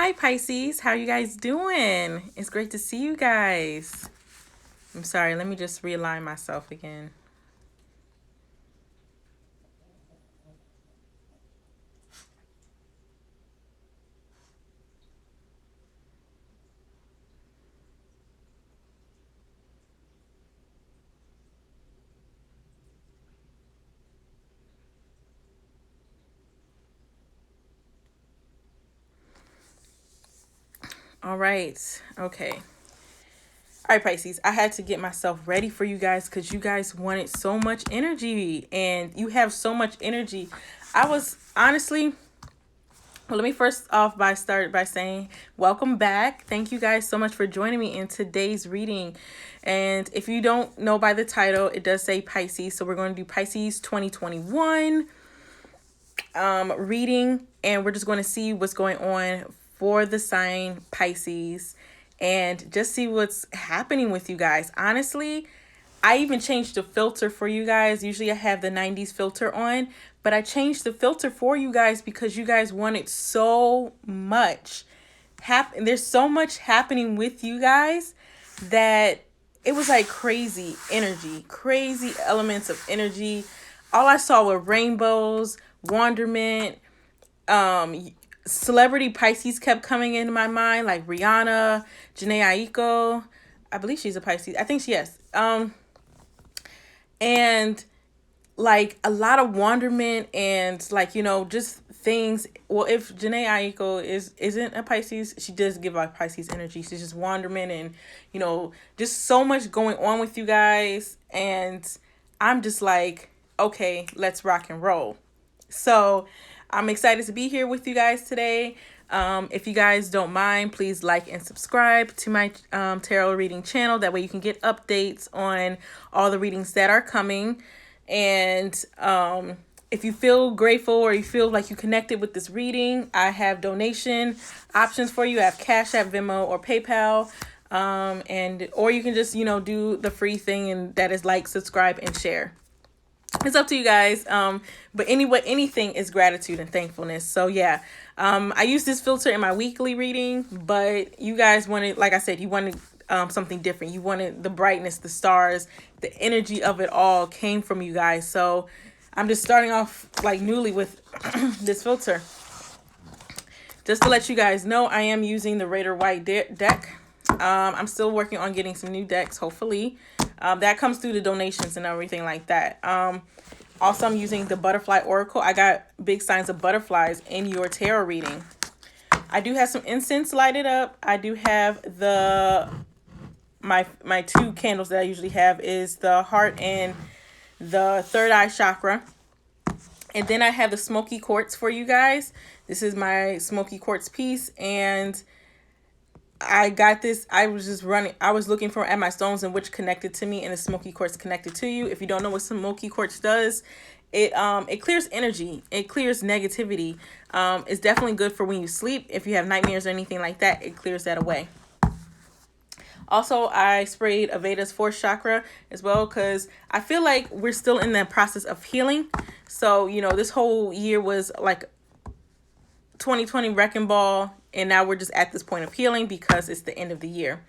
Hi Pisces, how are you guys doing? It's great to see you guys. I'm sorry, let me just realign myself again. All right, okay. All right, Pisces, I had to get myself ready for you guys because you guys wanted so much energy and you have so much energy. I was honestly, well, let me first off start by saying welcome back. Thank you guys so much for joining me in today's reading. And if you don't know by the title, it does say Pisces. So we're going to do Pisces 2021 reading, and we're just going to see what's going on for the sign Pisces and just see what's happening with you guys. Honestly, I even changed the filter for you guys. Usually I have the 90s filter on, but I changed the filter for you guys because you guys wanted so much. There's so much happening with you guys that it was like crazy energy, crazy elements of energy. All I saw were rainbows, wonderment, celebrity Pisces kept coming into my mind, like Rihanna, Janae Aiko. I believe she's a Pisces. I think she is. And like a lot of wonderment and like, just things. Well, if Janae Aiko isn't a Pisces, she does give out Pisces energy. She's just wonderment and, just so much going on with you guys. And I'm just like, okay, let's rock and roll. So I'm excited to be here with you guys today. If you guys don't mind, please like and subscribe to my tarot reading channel. That way you can get updates on all the readings that are coming. And if you feel grateful or you feel like you connected with this reading, I have donation options for you. I have Cashapp, Venmo, or PayPal. Or you can just, do the free thing, and that is like, subscribe, and share. It's up to you guys. But anyway, anything is gratitude and thankfulness. So yeah, I use this filter in my weekly reading, but you guys wanted, like I said, you wanted something different. You wanted the brightness, the stars, the energy of it all came from you guys. So I'm just starting off like newly with this filter. Just to let you guys know, I am using the Raider White deck. I'm still working on getting some new decks, hopefully. That comes through the donations and everything like that. Also, I'm using the Butterfly Oracle. I got big signs of butterflies in your tarot reading. I do have some incense lighted up. I do have my two candles that I usually have is the heart and the third eye chakra. And then I have the smoky quartz for you guys. This is my smoky quartz piece, and I got this. I was looking at my stones and which connected to me, and the smoky quartz connected to you. If you don't know what smoky quartz does, it clears energy. It clears negativity. It's definitely good for when you sleep. If you have nightmares or anything like that, it clears that away. Also, I sprayed Aveda's fourth chakra as well because I feel like we're still in the process of healing. So, this whole year was like 2020 wrecking ball, and now we're just at this point of healing because it's the end of the year.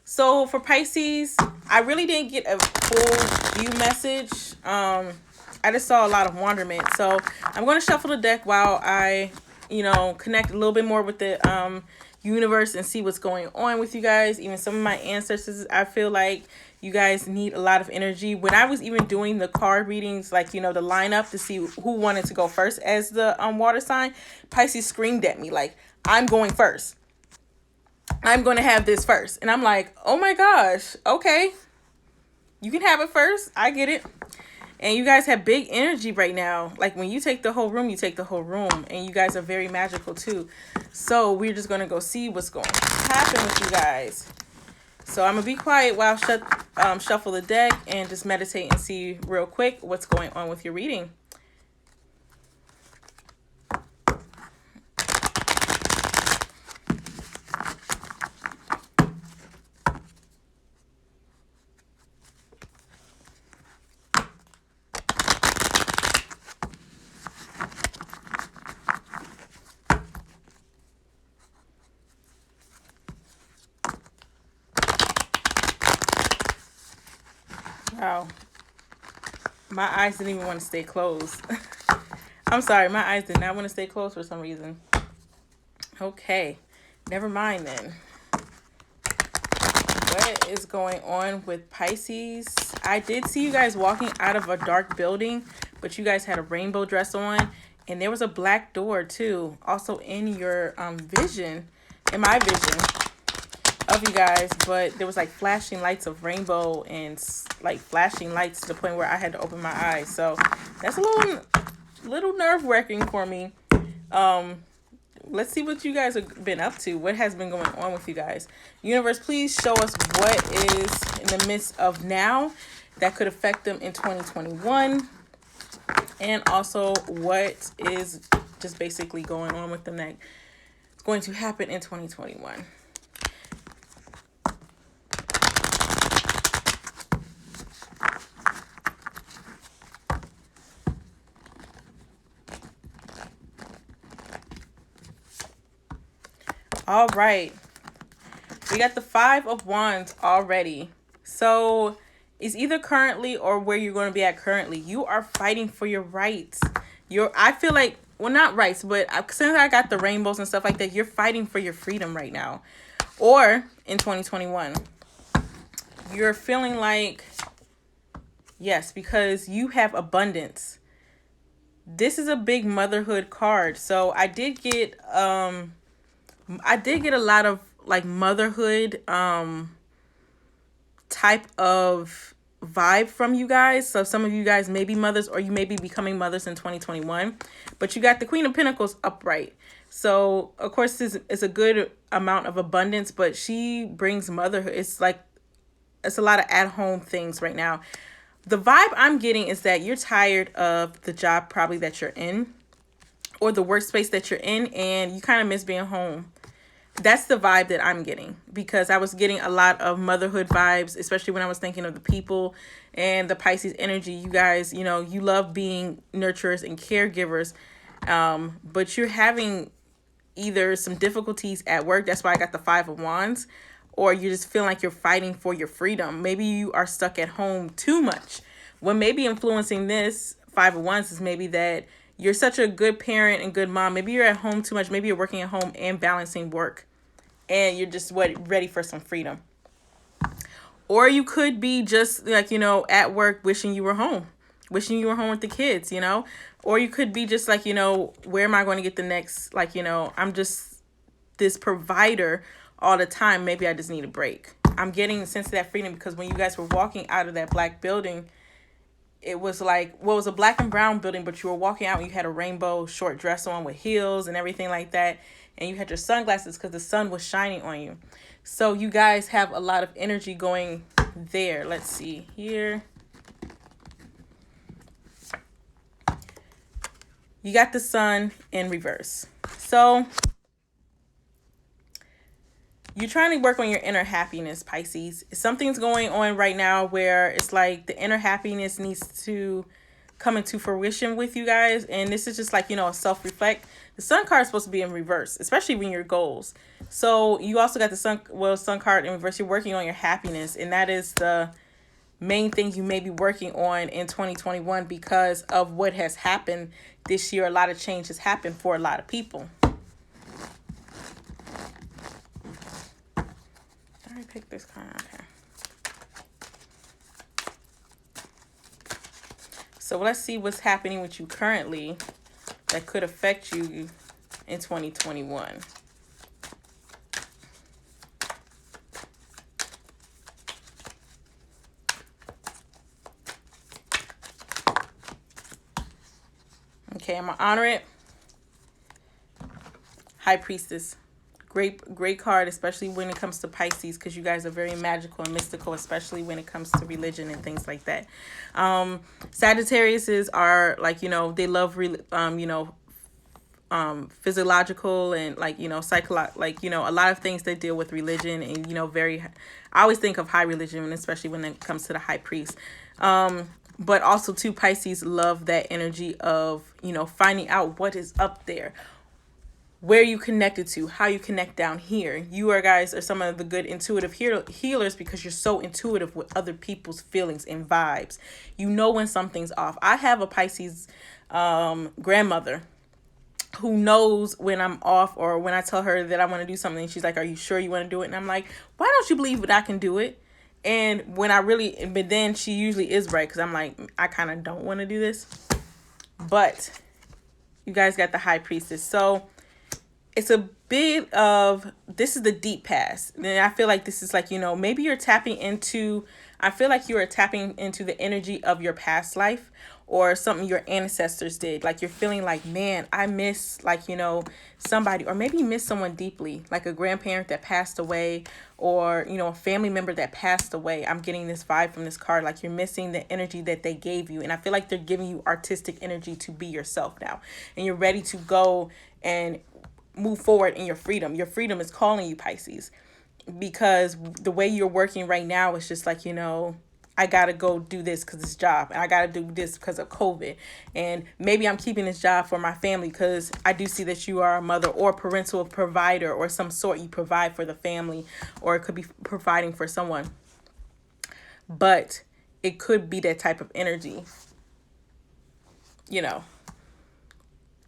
So for Pisces, I really didn't get a full view message. I just saw a lot of wonderment. So I'm going to shuffle the deck while I, connect a little bit more with the universe and see what's going on with you guys. Even some of my ancestors, I feel like you guys need a lot of energy. When I was even doing the card readings, like, the lineup to see who wanted to go first as the water sign, Pisces screamed at me like, I'm going first. I'm going to have this first. And I'm like, oh my gosh, okay. You can have it first. I get it. And you guys have big energy right now. Like when you take the whole room, you take the whole room. And you guys are very magical too. So we're just going to go see what's going to happen with you guys. So I'm going to be quiet while I shuffle the deck and just meditate and see real quick what's going on with your reading. Wow. My eyes didn't even want to stay closed. I'm sorry, my eyes did not want to stay closed for some reason. Okay, never mind then. What is going on with Pisces? I did see you guys walking out of a dark building, but you guys had a rainbow dress on, and there was a black door too, also in your vision, in my vision of you guys, but there was like flashing lights of rainbow and like flashing lights to the point where I had to open my eyes. So that's a little nerve-wracking for me. Let's see what you guys have been up to. What has been going on with you guys? Universe, please show us what is in the midst of now that could affect them in 2021. And also what is just basically going on with them that is going to happen in 2021. All right. We got the 5 of Wands already. So it's either currently or where you're going to be at currently. You are fighting for your rights. I feel like, well, not rights, but since I got the rainbows and stuff like that, you're fighting for your freedom right now. Or in 2021, you're feeling like, yes, because you have abundance. This is a big motherhood card. So I did get a lot of like motherhood type of vibe from you guys. So some of you guys may be mothers, or you may be becoming mothers in 2021, but you got the Queen of Pentacles upright. So of course this is a good amount of abundance, but she brings motherhood. It's like, it's a lot of at-home things right now. The vibe I'm getting is that you're tired of the job probably that you're in, or the workspace that you're in, and you kind of miss being home. That's the vibe that I'm getting, because I was getting a lot of motherhood vibes, especially when I was thinking of the people and the Pisces energy. You guys, you know, you love being nurturers and caregivers, but you're having either some difficulties at work. That's why I got the 5 of Wands. Or you just feel like you're fighting for your freedom. Maybe you are stuck at home too much. What may be influencing this 5 of Wands is maybe that you're such a good parent and good mom. Maybe you're at home too much. Maybe you're working at home and balancing work, and you're just ready for some freedom. Or you could be just like, you know, at work wishing you were home with the kids, you know. Or you could be just like, you know, where am I going to get the next, like, you know, I'm just this provider all the time. Maybe I just need a break. I'm getting a sense of that freedom because when you guys were walking out of that black building, it was like, well, it was a black and brown building, but you were walking out and you had a rainbow short dress on with heels and everything like that. And you had your sunglasses because the sun was shining on you. So you guys have a lot of energy going there. Let's see here. You got the sun in reverse. So you're trying to work on your inner happiness, Pisces. Something's going on right now where it's like the inner happiness needs to come into fruition with you guys. And this is just like, you know, a self-reflect. The sun card is supposed to be in reverse, especially when your goals. So you also got the sun card in reverse. You're working on your happiness. And that is the main thing you may be working on in 2021 because of what has happened this year. A lot of change has happened for a lot of people. Pick this card. Okay. So let's see what's happening with you currently that could affect you in 2021. Okay, I'm gonna honor it. High Priestess. Great card, especially when it comes to Pisces, because you guys are very magical and mystical, especially when it comes to religion and things like that. Sagittariuses are like, you know, they love, physiological and like, you know, like, you know, a lot of things that deal with religion and, you know, I always think of high religion, especially when it comes to the high priest. But also too, Pisces love that energy of, you know, finding out what is up there. where you connected to, how you connect down here. You are guys are some of the good intuitive healers because you're so intuitive with other people's feelings and vibes. You know when something's off. I have a Pisces grandmother who knows when I'm off, or when I tell her that I want to do something. She's like, are you sure you want to do it? And I'm like, why don't you believe that I can do it? And when I really, but then she usually is right, because I'm like, I kind of don't want to do this. But you guys got the High Priestess. So it's a bit of, this is the deep past. And I feel like this is like, maybe you're tapping into, I feel like you are tapping into the energy of your past life, or something your ancestors did. Like you're feeling like, man, I miss, like, somebody, or maybe you miss someone deeply, like a grandparent that passed away, or, a family member that passed away. I'm getting this vibe from this card, like you're missing the energy that they gave you. And I feel like they're giving you artistic energy to be yourself now. And you're ready to go and move forward in your freedom. Your freedom is calling you, Pisces, because the way you're working right now is just like, I got to go do this because it's job, and I got to do this because of COVID. And maybe I'm keeping this job for my family because I do see that you are a mother or parental provider or some sort. You provide for the family, or it could be providing for someone. But it could be that type of energy,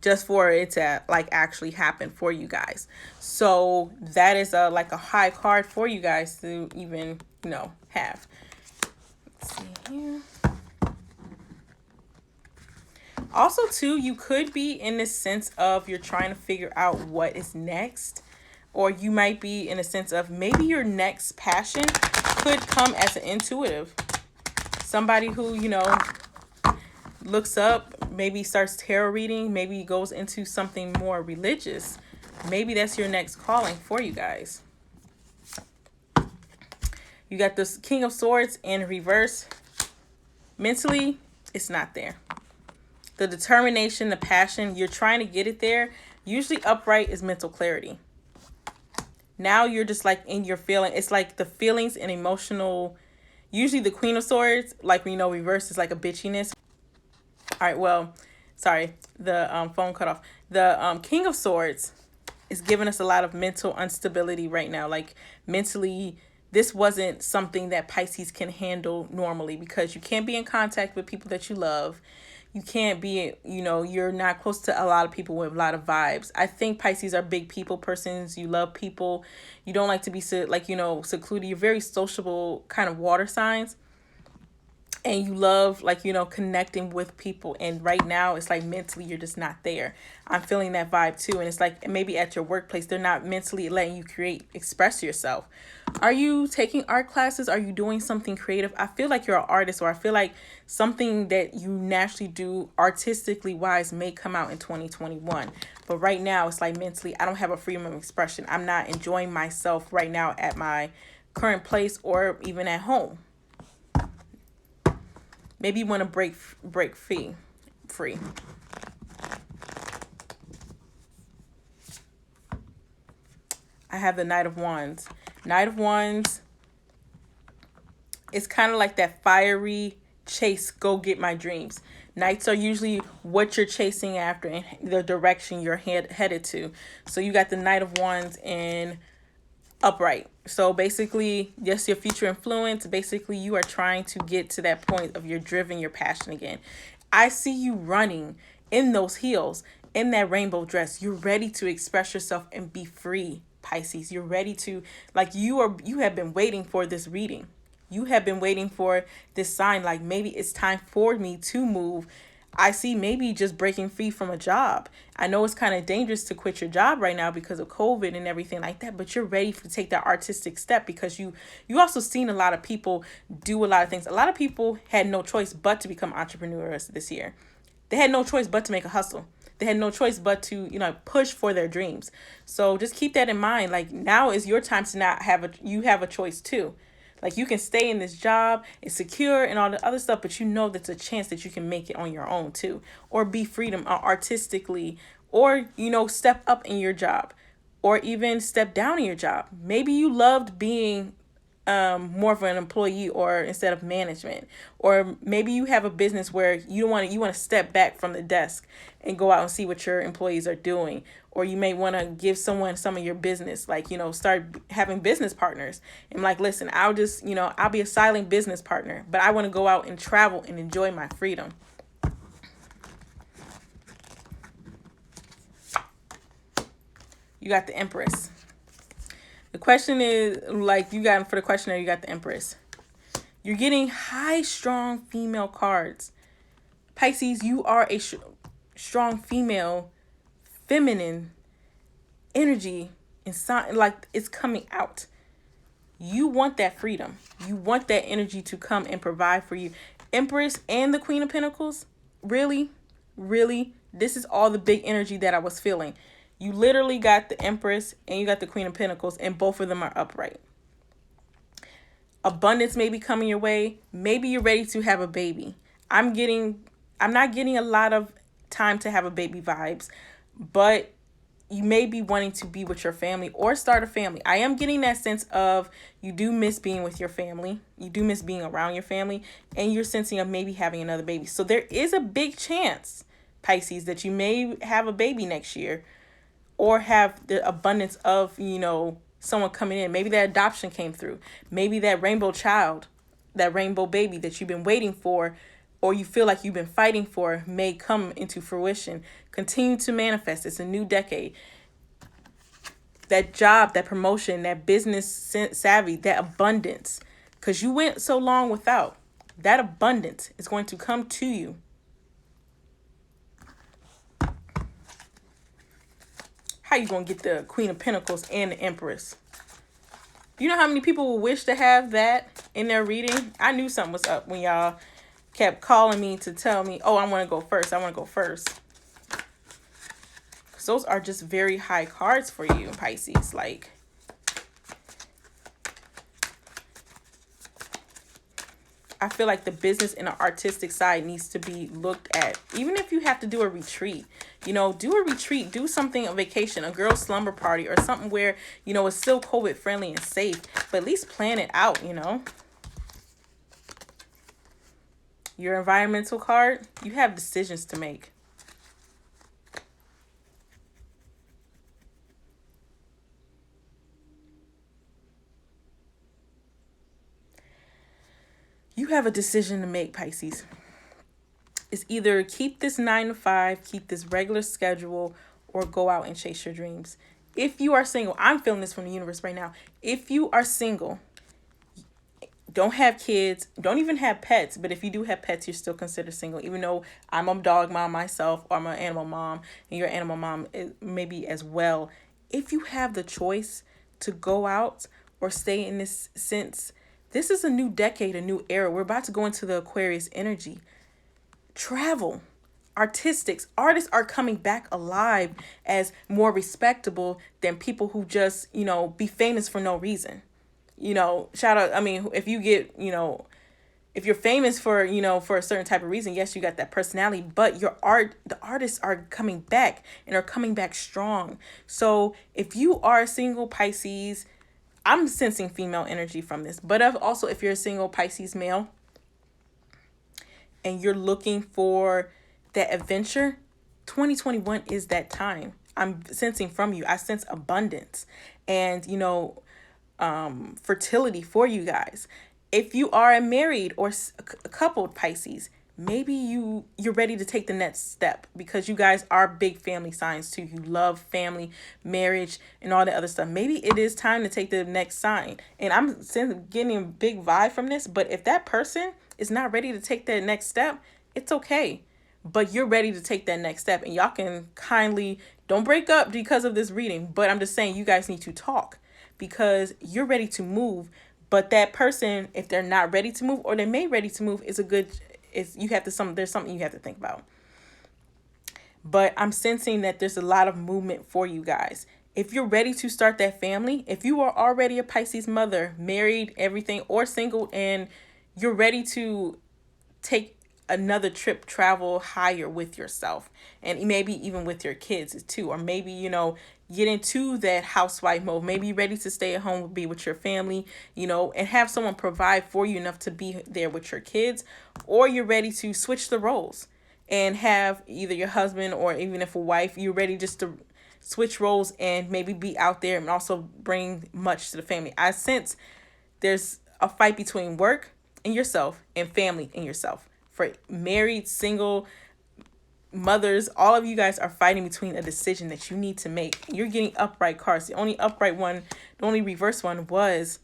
just for it to like actually happen for you guys. So that is like a high card for you guys to even, have. Let's see here. Also, too, you could be in the sense of you're trying to figure out what is next. Or you might be in a sense of maybe your next passion could come as an intuitive. Somebody who, looks up, maybe starts tarot reading, maybe goes into something more religious. Maybe that's your next calling for you guys. You got this King of Swords in reverse. Mentally, it's not there. The determination, the passion, you're trying to get it there. Usually upright is mental clarity. Now you're just like in your feeling. It's like the feelings and emotional. Usually the Queen of Swords, like we know, reverse is like a bitchiness. All right, well, sorry, the phone cut off. The King of Swords is giving us a lot of mental instability right now. Like mentally, this wasn't something that Pisces can handle normally, because you can't be in contact with people that you love. You can't be, you're not close to a lot of people with a lot of vibes. I think Pisces are big people persons. You love people. You don't like to be secluded. You're very sociable kind of water signs. And you love, connecting with people. And right now, it's like mentally, you're just not there. I'm feeling that vibe too. And it's like maybe at your workplace, they're not mentally letting you express yourself. Are you taking art classes? Are you doing something creative? I feel like you're an artist, or I feel like something that you naturally do artistically wise may come out in 2021. But right now, it's like mentally, I don't have a freedom of expression. I'm not enjoying myself right now at my current place or even at home. Maybe you want to break free. I have the Knight of Wands. Knight of Wands is kind of like that fiery chase, go get my dreams. Knights are usually what you're chasing after and the direction you're headed to. So you got the Knight of Wands in upright. So basically, yes, your future influence, basically you are trying to get to that point of your driven, your passion again. I see you running in those heels, in that rainbow dress. You're ready to express yourself and be free, Pisces. You're ready to, you have been waiting for this reading. You have been waiting for this sign, like maybe it's time for me to move. I see maybe just breaking free from a job. I know it's kind of dangerous to quit your job right now because of COVID and everything like that, but you're ready to take that artistic step because you also seen a lot of people do a lot of things. A lot of people had no choice but to become entrepreneurs this year. They had no choice but to make a hustle. They had no choice but to, push for their dreams. So just keep that in mind. Like now is your time to not you have a choice too. Like you can stay in this job, it's secure and all the other stuff, but that's a chance that you can make it on your own too, or be freedom artistically, or, step up in your job, or even step down in your job. Maybe you loved being more of an employee or instead of management. Or maybe you have a business where you want to step back from the desk and go out and see what your employees are doing. Or you may want to give someone some of your business, like, start having business partners. And like, listen, I'll just, I'll be a silent business partner, but I want to go out and travel and enjoy my freedom. You got the Empress. The question is, like, for the questionnaire, you got the Empress. You're getting high, strong female cards. Pisces, you are a strong female, feminine energy, and like, it's coming out. You want that freedom. You want that energy to come and provide for you. Empress and the Queen of Pentacles, really, really, this is all the big energy that I was feeling. You literally got the Empress and you got the Queen of Pentacles, and both of them are upright. Abundance may be coming your way. Maybe you're ready to have a baby. I'm not getting a lot of time to have a baby vibes, but you may be wanting to be with your family or start a family. I am getting that sense of you do miss being with your family. You do miss being around your family, and you're sensing of maybe having another baby. So there is a big chance, Pisces, that you may have a baby next year, or have the abundance of, someone coming in. Maybe that adoption came through. Maybe that rainbow child, that rainbow baby that you've been waiting for, or you feel like you've been fighting for, may come into fruition. Continue to manifest. It's a new decade. That job, that promotion, that business savvy, that abundance. Because you went so long without. That abundance is going to come to you. How you going to get the Queen of Pentacles and the Empress? You know how many people would wish to have that in their reading? I knew something was up when y'all kept calling me to tell me, oh, I want to go first. I want to go first. Because those are just very high cards for you, Pisces. Like, I feel like the business and the artistic side needs to be looked at. Even if you have to do a retreat, do a retreat, do something, a vacation, a girl slumber party, or something where, it's still COVID friendly and safe, but at least plan it out, Your environmental card, you have decisions to make. You have a decision to make, Pisces. It's either keep this 9 to 5, keep this regular schedule, or go out and chase your dreams. If you are single, I'm feeling this from the universe right now. If you are single, don't have kids, don't even have pets, but if you do have pets, you're still considered single, even though I'm a dog mom myself, or I'm an animal mom, and you're an animal mom maybe as well. If you have the choice to go out or stay in this sense, this is a new decade, a new era. We're about to go into the Aquarius energy. Travel, artists are coming back alive as more respectable than people who just, be famous for no reason. Shout out. I mean, if you get, if you're famous for, for a certain type of reason, yes, you got that personality, but the artists are coming back and are coming back strong. So if you are a single Pisces, I'm sensing female energy from this, but also if you're a single Pisces male and you're looking for that adventure, 2021 is that time. I'm sensing from you. I sense abundance and, fertility for you guys. If you are a married or a coupled Pisces, maybe you're ready to take the next step because you guys are big family signs too. You love family, marriage, and all the other stuff. Maybe it is time to take the next sign. And I'm getting a big vibe from this, but if that person is not ready to take that next step, it's okay. But you're ready to take that next step, and y'all can kindly don't break up because of this reading. But I'm just saying you guys need to talk because you're ready to move. But that person, if they're not ready to move or they may ready to move, there's something you have to think about. But I'm sensing that there's a lot of movement for you guys. If you're ready to start that family, if you are already a Pisces mother, married, everything, or single, and you're ready to take another trip, travel higher with yourself, and maybe even with your kids too, or maybe get into that housewife mode. Maybe you're ready to stay at home, be with your family, and have someone provide for you enough to be there with your kids, or you're ready to switch the roles and have either your husband, or even if a wife, you're ready just to switch roles and maybe be out there and also bring much to the family. I sense there's a fight between work and yourself and family and yourself. For married, single, mothers, all of you guys are fighting between a decision that you need to make. You're getting upright cards. The only upright one, the only reverse one was,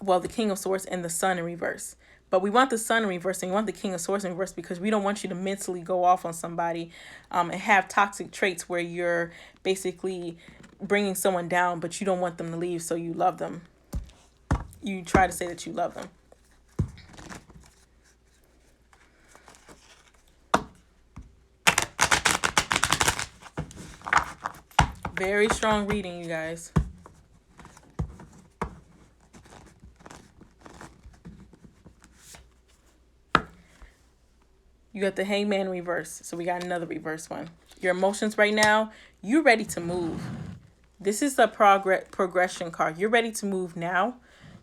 well, the King of Swords and the Sun in reverse. But we want the Sun in reverse and we want the King of Swords in reverse because we don't want you to mentally go off on somebody and have toxic traits where you're basically bringing someone down, but you don't want them to leave, so you love them. You try to say that you love them. Very strong reading, you guys. You got the Hangman reverse. So we got another reverse one. Your emotions right now, you're ready to move. This is the progression card. You're ready to move now,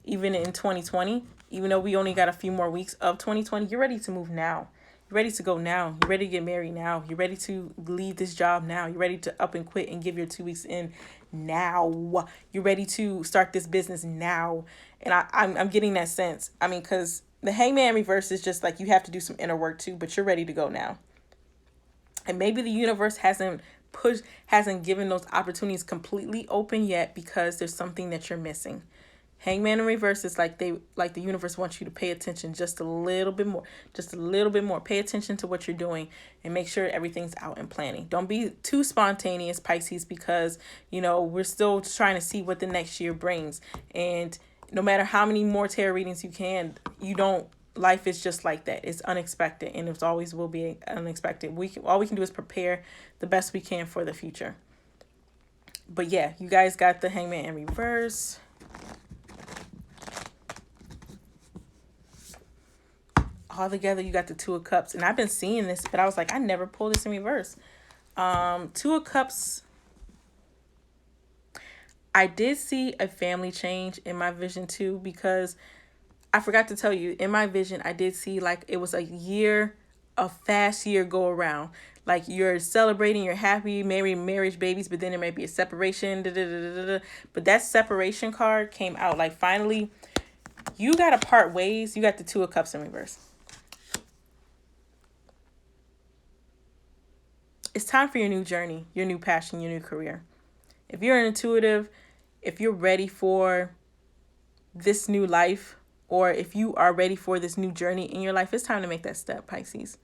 even in 2020. Even though we only got a few more weeks of 2020, you're ready to move now. You're ready to go now. You're ready to get married now. You're ready to leave this job now. You're ready to up and quit and give your 2 weeks in now. You're ready to start this business now. And I'm getting that sense. I mean, because the Hangman reverse is just like you have to do some inner work too, but you're ready to go now. And maybe the universe hasn't given those opportunities completely open yet because there's something that you're missing. Hangman in reverse is like the universe wants you to pay attention just a little bit more. Just a little bit more. Pay attention to what you're doing and make sure everything's out and planning. Don't be too spontaneous, Pisces, because, we're still trying to see what the next year brings. And no matter how many more tarot readings you can, life is just like that. It's unexpected, and it always will be unexpected. All we can do is prepare the best we can for the future. But yeah, you guys got the Hangman in reverse. All together, you got the Two of Cups. And I've been seeing this, but I was like, I never pulled this in reverse. Two of Cups. I did see a family change in my vision too, because I forgot to tell you, in my vision, I did see like it was a fast year go around. Like you're celebrating, you're happy, marriage, babies, but then there might be a separation. But that separation card came out. Like finally, you got to part ways. You got the Two of Cups in reverse. It's time for your new journey, your new passion, your new career. If you're an intuitive, if you're ready for this new life, or if you are ready for this new journey in your life, it's time to make that step, Pisces.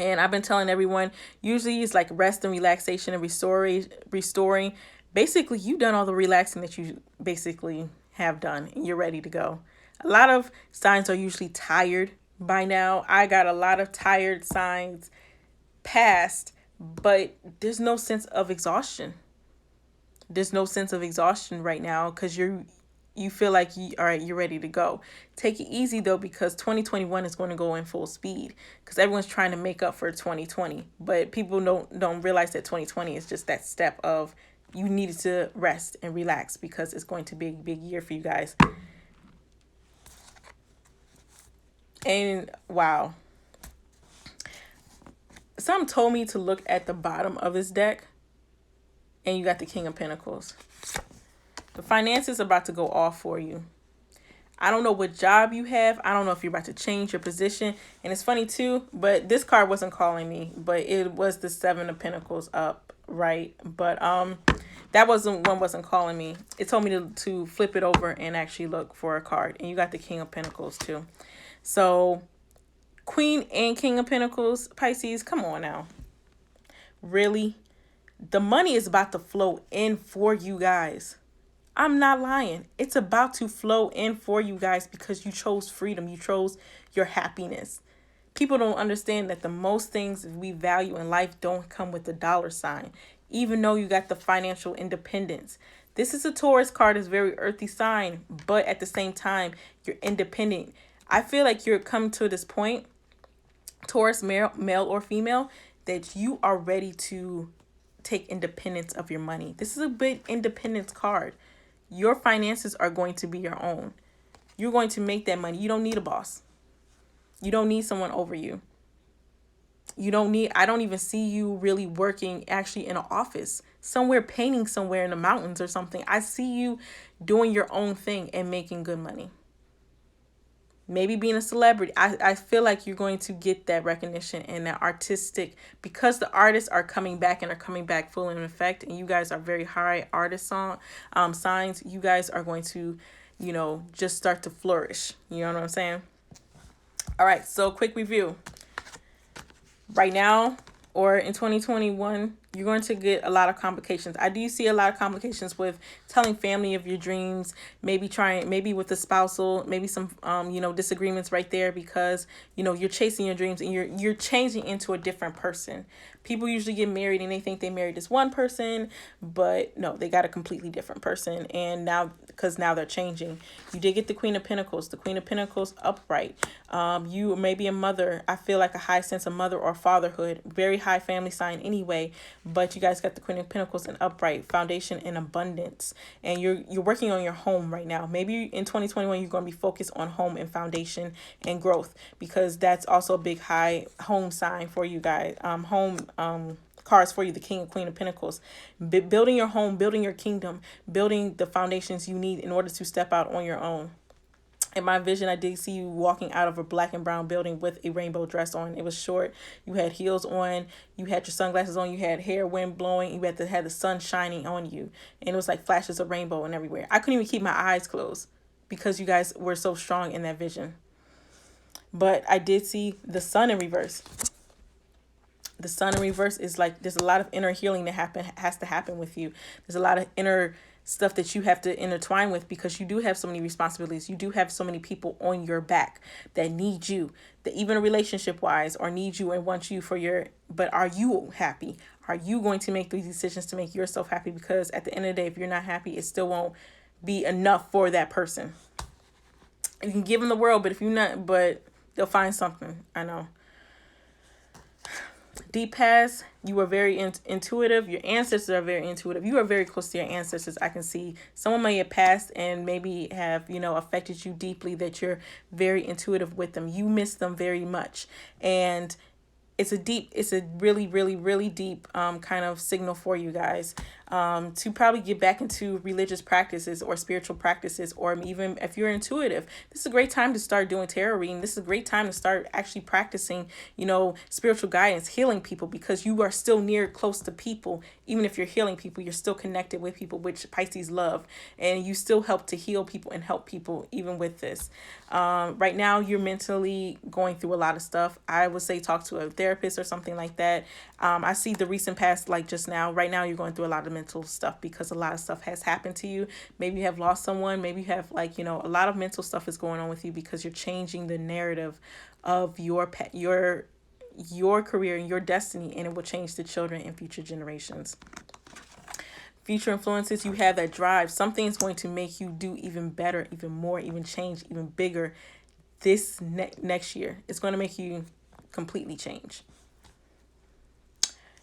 And I've been telling everyone, usually it's like rest and relaxation and restoring. Basically, you've done all the relaxing that you basically have done, and you're ready to go. A lot of signs are usually tired by now. I got a lot of tired signs past, but there's no sense of exhaustion. There's no sense of exhaustion right now because you feel like all right, you're ready to go. Take it easy though, because 2021 is going to go in full speed because everyone's trying to make up for 2020, but people don't realize that 2020 is just that step of you needed to rest and relax because it's going to be a big year for you guys. And wow, something told me to look at the bottom of this deck, and you got the King of Pentacles. The finances are about to go off for you. I don't know what job you have. I don't know if you're about to change your position. And it's funny too, but this card wasn't calling me, but it was the Seven of Pentacles up, right? But that wasn't calling me. It told me to flip it over and actually look for a card. And you got the King of Pentacles too. So Queen and King of Pentacles, Pisces, come on now. Really? The money is about to flow in for you guys. I'm not lying. It's about to flow in for you guys because you chose freedom. You chose your happiness. People don't understand that the most things we value in life don't come with the dollar sign, even though you got the financial independence. This is a Taurus card, is very earthy sign, but at the same time, you're independent. I feel like you're coming to this point, Taurus, male or female, that you are ready to take independence of your money. This is a big independence card. Your finances are going to be your own. You're going to make that money. You don't need a boss. You don't need someone over you. I don't even see you really working actually in an office, somewhere painting somewhere in the mountains or something. I see you doing your own thing and making good money. Maybe being a celebrity. I feel like you're going to get that recognition and that artistic, because the artists are coming back and are coming back full in effect. And you guys are very high artist signs. You guys are going to, just start to flourish. You know what I'm saying? All right. So quick review. Right now, or in 2021, you're going to get a lot of complications. I do see a lot of complications with telling family of your dreams, maybe with the spousal, maybe some, disagreements right there, because, you're chasing your dreams and you're changing into a different person. People usually get married and they think they married this one person, but no, they got a completely different person. And now, because now they're changing. You did get the Queen of Pentacles. The Queen of Pentacles upright. You may be a mother. I feel like a high sense of mother or fatherhood. Very high family sign anyway. But you guys got the Queen of Pentacles and upright. Foundation and abundance. And you're working on your home right now. Maybe in 2021 you're going to be focused on home and foundation and growth, because that's also a big high home sign for you guys. Cards for you, the King and Queen of Pentacles. Building your home, building your kingdom, building the foundations you need in order to step out on your own. In my vision, I did see you walking out of a black and brown building with a rainbow dress on. It was short. You had heels on. You had your sunglasses on. You had hair, wind blowing. You had the sun shining on you. And it was like flashes of rainbow and everywhere. I couldn't even keep my eyes closed because you guys were so strong in that vision. But I did see the sun in reverse. The sun in reverse is like there's a lot of inner healing that has to happen with you. There's a lot of inner stuff that you have to intertwine with, because you do have so many responsibilities. You do have so many people on your back that need you, that even relationship wise, or need you and want you for your, but are you happy? Are you going to make these decisions to make yourself happy? Because at the end of the day, if you're not happy, it still won't be enough for that person. You can give them the world, but if you're not, but they'll find something. I know. Deep past, you were very intuitive. Your ancestors are very intuitive. You are very close to your ancestors. I can see someone may have passed and maybe have, affected you deeply, that you're very intuitive with them. You miss them very much. And it's a really, really, really deep kind of signal for you guys to probably get back into religious practices or spiritual practices, or even if you're intuitive, this is a great time to start doing tarot reading. This is a great time to start actually practicing, spiritual guidance, healing people, because you are still close to people. Even if you're healing people, you're still connected with people, which Pisces love, and you still help to heal people and help people even with this. Right now, you're mentally going through a lot of stuff. I would say talk to a therapist or something like that. I see the recent past, like just now. Right now, you're going through a lot of mental stuff because a lot of stuff has happened to you. Maybe you have lost someone. Maybe you have a lot of mental stuff is going on with you, because you're changing the narrative of your career and your destiny, and it will change the children and future generations. Future influences, you have that drive. Something is going to make you do even better, even more, even change, even bigger this next year. It's going to make you completely change.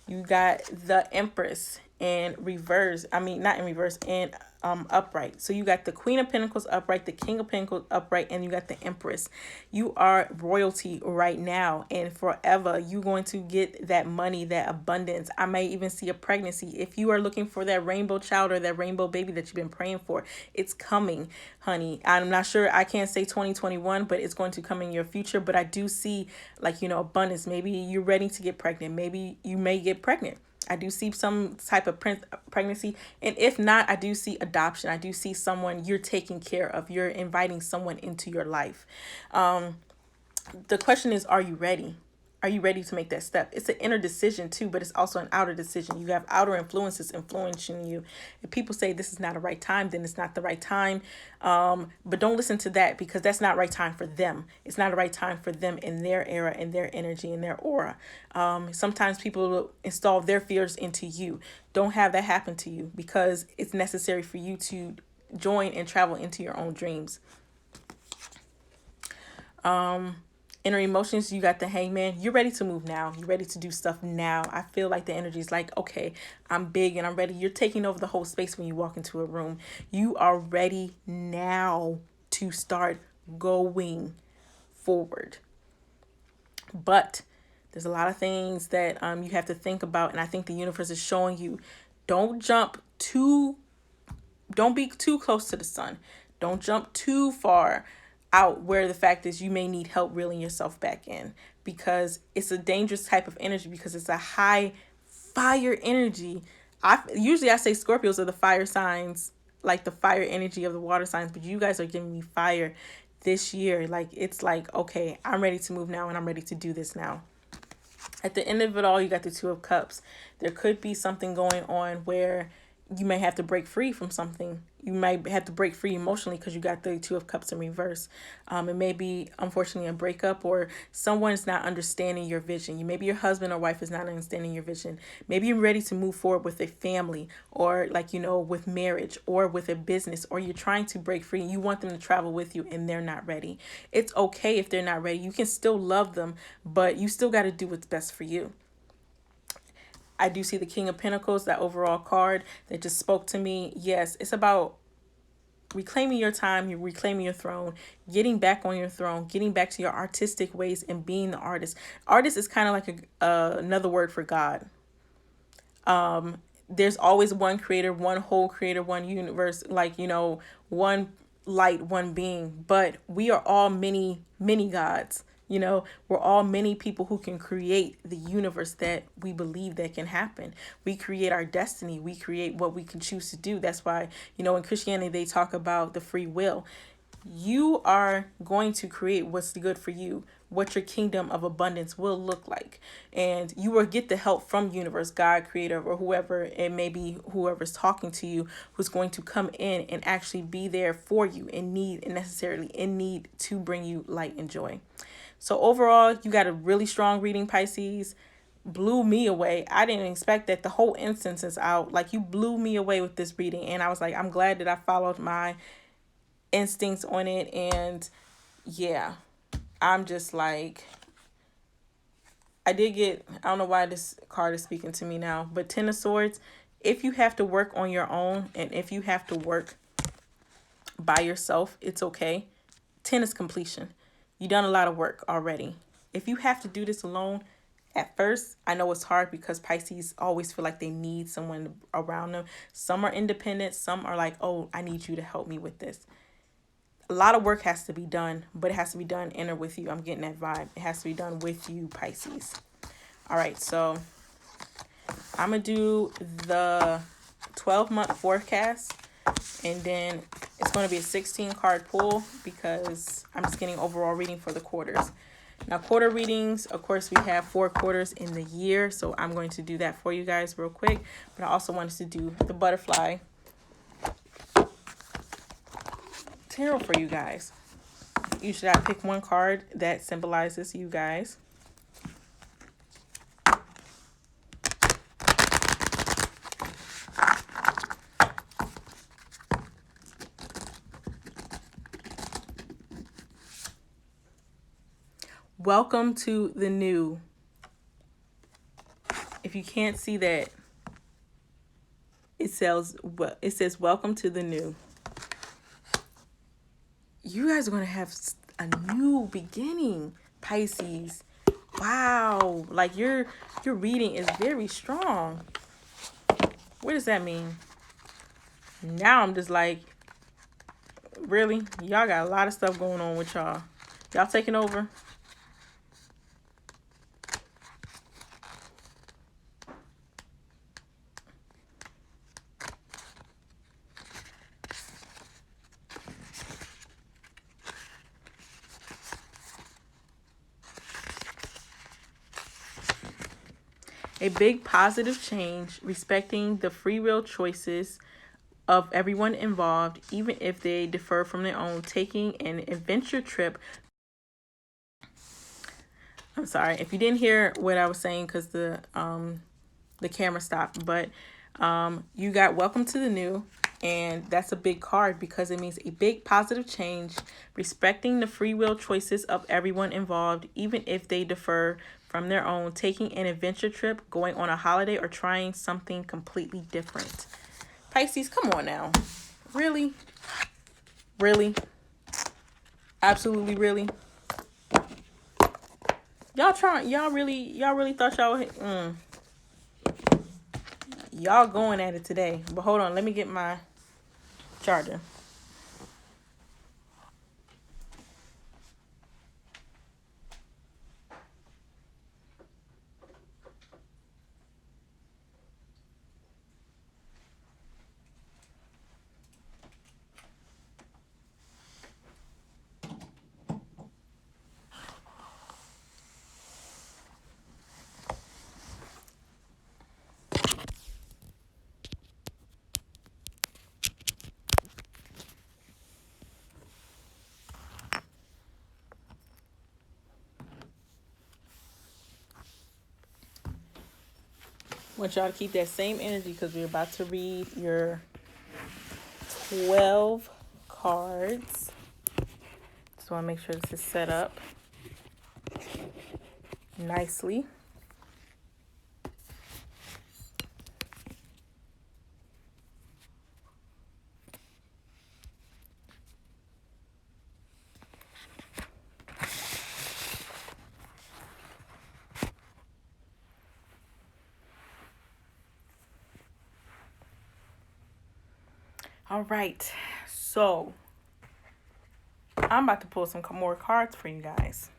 You got the Empress in reverse. I mean, not in reverse, and upright. So you got the Queen of Pentacles upright, the King of Pentacles upright, and you got the Empress. You are royalty right now and forever. You're going to get that money, that abundance. I may even see a pregnancy. If you are looking for that rainbow child or that rainbow baby that you've been praying for, it's coming, honey. I'm not sure. I can't say 2021, but it's going to come in your future. But I do see abundance. Maybe you're ready to get pregnant. Maybe you may get pregnant. I do see some type of pregnancy. And if not, I do see adoption. I do see someone you're taking care of. You're inviting someone into your life. The question is, are you ready? Are you ready to make that step? It's an inner decision too, but it's also an outer decision. You have outer influences influencing you. If people say this is not a right time, then it's not the right time. But don't listen to that, because that's not right time for them. It's not the right time for them in their era, in their energy, in their aura. Sometimes people will install their fears into you. Don't have that happen to you, because it's necessary for you to join and travel into your own dreams. Inner emotions, you got the Hangman. You're ready to move now. You're ready to do stuff now. I feel like the energy is like, okay, I'm big and I'm ready. You're taking over the whole space when you walk into a room. You are ready now to start going forward. But there's a lot of things that you have to think about, and I think the universe is showing you, don't be too close to the sun. Don't jump too far out where the fact is you may need help reeling yourself back in, because it's a dangerous type of energy, because it's a high fire energy. I say Scorpios are the fire signs, like the fire energy of the water signs, but you guys are giving me fire this year. Like, it's like, okay, I'm ready to move now and I'm ready to do this now. At the end of it all, you got the Two of Cups. There could be something going on where you may have to break free from something. You might have to break free emotionally because you got the Two of Cups in reverse. It may be, unfortunately, a breakup, or someone's not understanding your vision. Maybe your husband or wife is not understanding your vision. Maybe you're ready to move forward with a family, or with marriage, or with a business, or you're trying to break free. You want them to travel with you and they're not ready. It's okay if they're not ready. You can still love them, but you still got to do what's best for you. I do see the King of Pentacles, that overall card that just spoke to me. Yes, it's about reclaiming your time, you're reclaiming your throne, getting back on your throne, getting back to your artistic ways and being the artist. Artist is kind of like another word for God. There's always one creator, one whole creator, one universe, one light, one being, but we are all many, many gods. We're all many people who can create the universe that we believe that can happen. We create our destiny. We create what we can choose to do. That's why, in Christianity, they talk about the free will. You are going to create what's good for you, what your kingdom of abundance will look like. And you will get the help from universe, God, creator, or whoever it may be, whoever's talking to you, who's going to come in and actually be there for you necessarily in need to bring you light and joy. So overall, you got a really strong reading, Pisces. Blew me away. I didn't expect that. The whole instance is out. Like, you blew me away with this reading. And I was like, I'm glad that I followed my instincts on it. And yeah, I'm just like, I don't know why this card is speaking to me now, but Ten of Swords, if you have to work on your own and if you have to work by yourself, it's okay. 10 is completion. You've done a lot of work already. If you have to do this alone, at first, I know it's hard because Pisces always feel like they need someone around them. Some are independent. Some are like, oh, I need you to help me with this. A lot of work has to be done, but it has to be done in or with you. I'm getting that vibe. It has to be done with you, Pisces. All right, so I'm going to do the 12-month forecast, and then it's going to be a 16-card pull because I'm just getting overall reading for the quarters. Now, quarter readings, of course, we have 4 quarters in the year, so I'm going to do that for you guys real quick. But I also wanted to do the butterfly tarot for you guys. Usually I pick one card that symbolizes you guys. Welcome to the new. If you can't see that, it says welcome to the new. You guys are going to have a new beginning, Pisces. Wow. Like, your reading is very strong. What does that mean? Now I'm just like, really? Y'all got a lot of stuff going on with y'all. Y'all taking over? A big positive change, respecting the free will choices of everyone involved, even if they differ from their own, taking an adventure trip. I'm sorry if you didn't hear what I was saying because the camera stopped, but you got welcome to the new. And that's a big card because it means a big positive change, respecting the free will choices of everyone involved, even if they differ from their own, taking an adventure trip, going on a holiday, or trying something completely different. Pisces, come on now. Really? Really? Absolutely really? Y'all really thought y'all going at it today. But hold on, let me get my charger. I want y'all to keep that same energy because we're about to read your 12 cards. Just want to make sure this is set up nicely. All right, so I'm about to pull some more cards for you guys.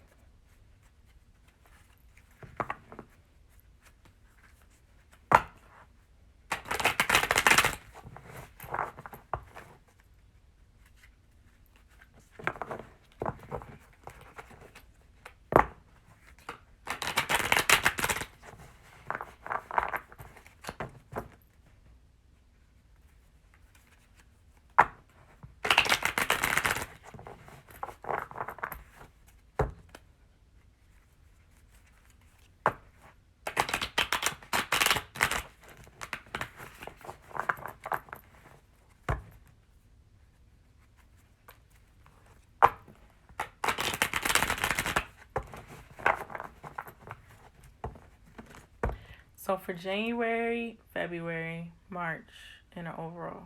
So for January, February, March, and an overall.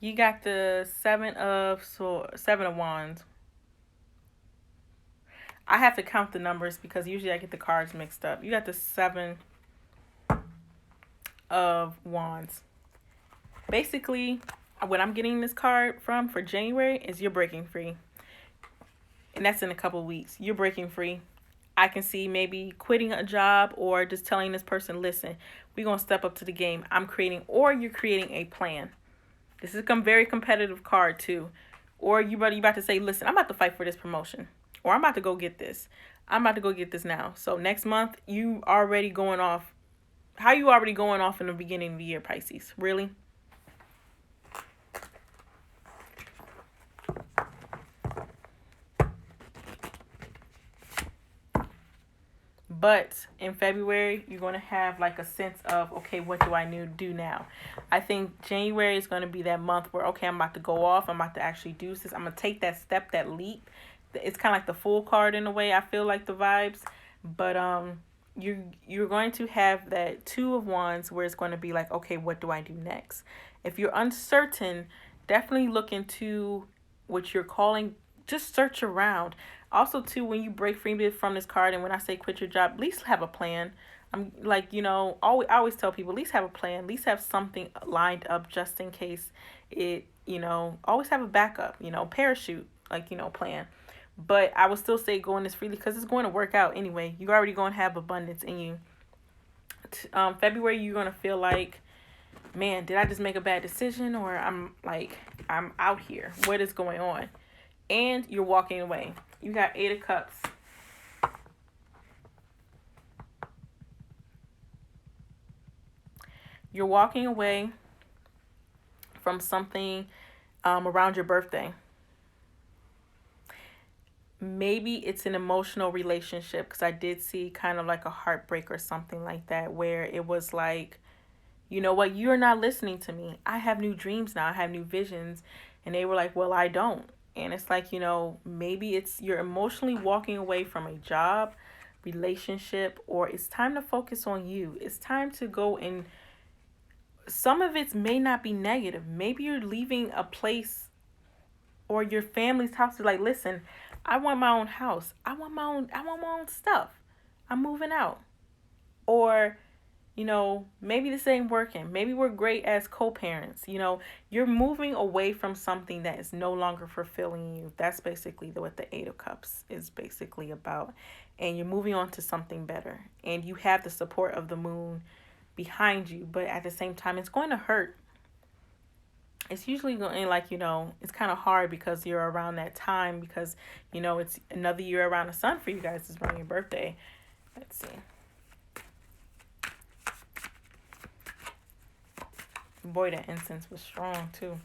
You got the Seven of Wands. I have to count the numbers because usually I get the cards mixed up. You got the Seven of Wands. Basically, what I'm getting this card from for January is you're breaking free. And that's in a couple weeks. You're breaking free. I can see maybe quitting a job or just telling this person, listen, we're going to step up to the game. Or you're creating a plan. This is a very competitive card too. Or you about to say, listen, I'm about to fight for this promotion. Or I'm about to go get this. I'm about to go get this now. So next month, you already going off. How you already going off in the beginning of the year, Pisces? Really? But in February, you're going to have like a sense of, okay, what do I need to do now? I think January is going to be that month where, okay, I'm about to go off. I'm about to actually do this. I'm going to take that step, that leap. It's kind of like the Fool card in a way. I feel like the vibes. But you're going to have that Two of Wands where it's going to be like, okay, what do I do next? If you're uncertain, definitely look into what you're calling. Just search around. Also, too, when you break free from this card, and when I say quit your job, at least have a plan. I'm like, I always tell people, at least have a plan. At least have something lined up just in case it, always have a backup, parachute, plan. But I would still say go in this freely because it's going to work out anyway. You're already going to have abundance in you. February, you're going to feel like, man, did I just make a bad decision? Or I'm out here. What is going on? And you're walking away. You got 8 of Cups. You're walking away from something around your birthday. maybe it's an emotional relationship, because I did see kind of like a heartbreak or something like that, where it was like, you know what, you're not listening to me. I have new dreams now. I have new visions. And they were like, well, I don't. And it's like, maybe it's you're emotionally walking away from a job, relationship, or it's time to focus on you. It's time to go, and some of it may not be negative. Maybe you're leaving a place or your family's house. You're like, listen, I want my own house. I want my own stuff. I'm moving out. Or maybe this ain't working. Maybe we're great as co-parents. You're moving away from something that is no longer fulfilling you. That's basically what the Eight of Cups is basically about. And you're moving on to something better. And you have the support of the moon behind you. But at the same time, it's going to hurt. It's usually going it's kind of hard because you're around that time, because, it's another year around the sun for you guys. It's around your birthday. Let's see. Boy, that incense was strong too.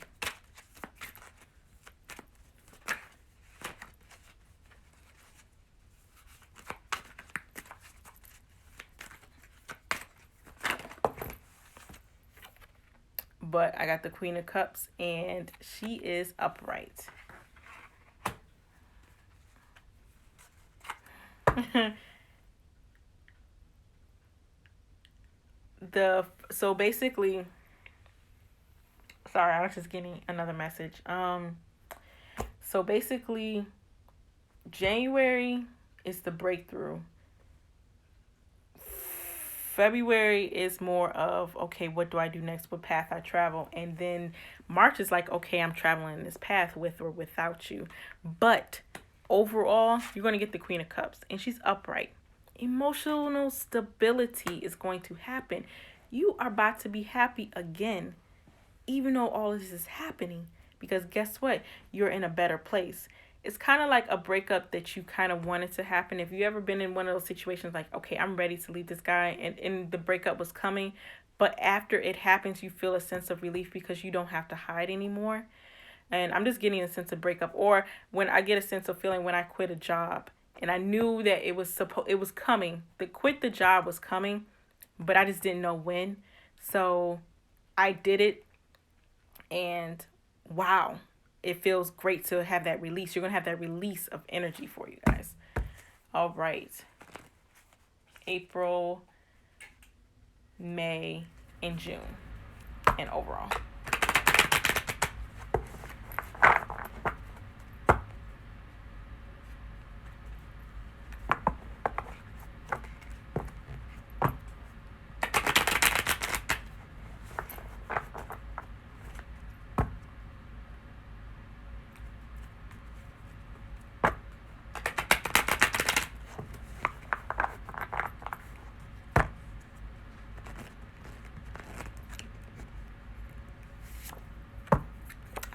But I got the Queen of Cups, and she is upright. So basically, sorry, I was just getting another message. So basically, January is the breakthrough. February is more of, okay, what do I do next? What path I travel? And then March is like, okay, I'm traveling this path with or without you. But overall, you're going to get the Queen of Cups, and she's upright. Emotional stability is going to happen. You are about to be happy again, even though all of this is happening, because guess what? You're in a better place. It's kind of like a breakup that you kind of wanted to happen. If you ever been in one of those situations like, okay, I'm ready to leave this guy, and the breakup was coming, but after it happens, you feel a sense of relief because you don't have to hide anymore. And I'm just getting a sense of breakup. Or when I get a sense of feeling when I quit a job, and I knew that it was coming. The quit the job was coming, but I just didn't know when. So I did it, and wow, it feels great to have that release. You're going to have that release of energy for you guys. All right. April, May, and June, and overall.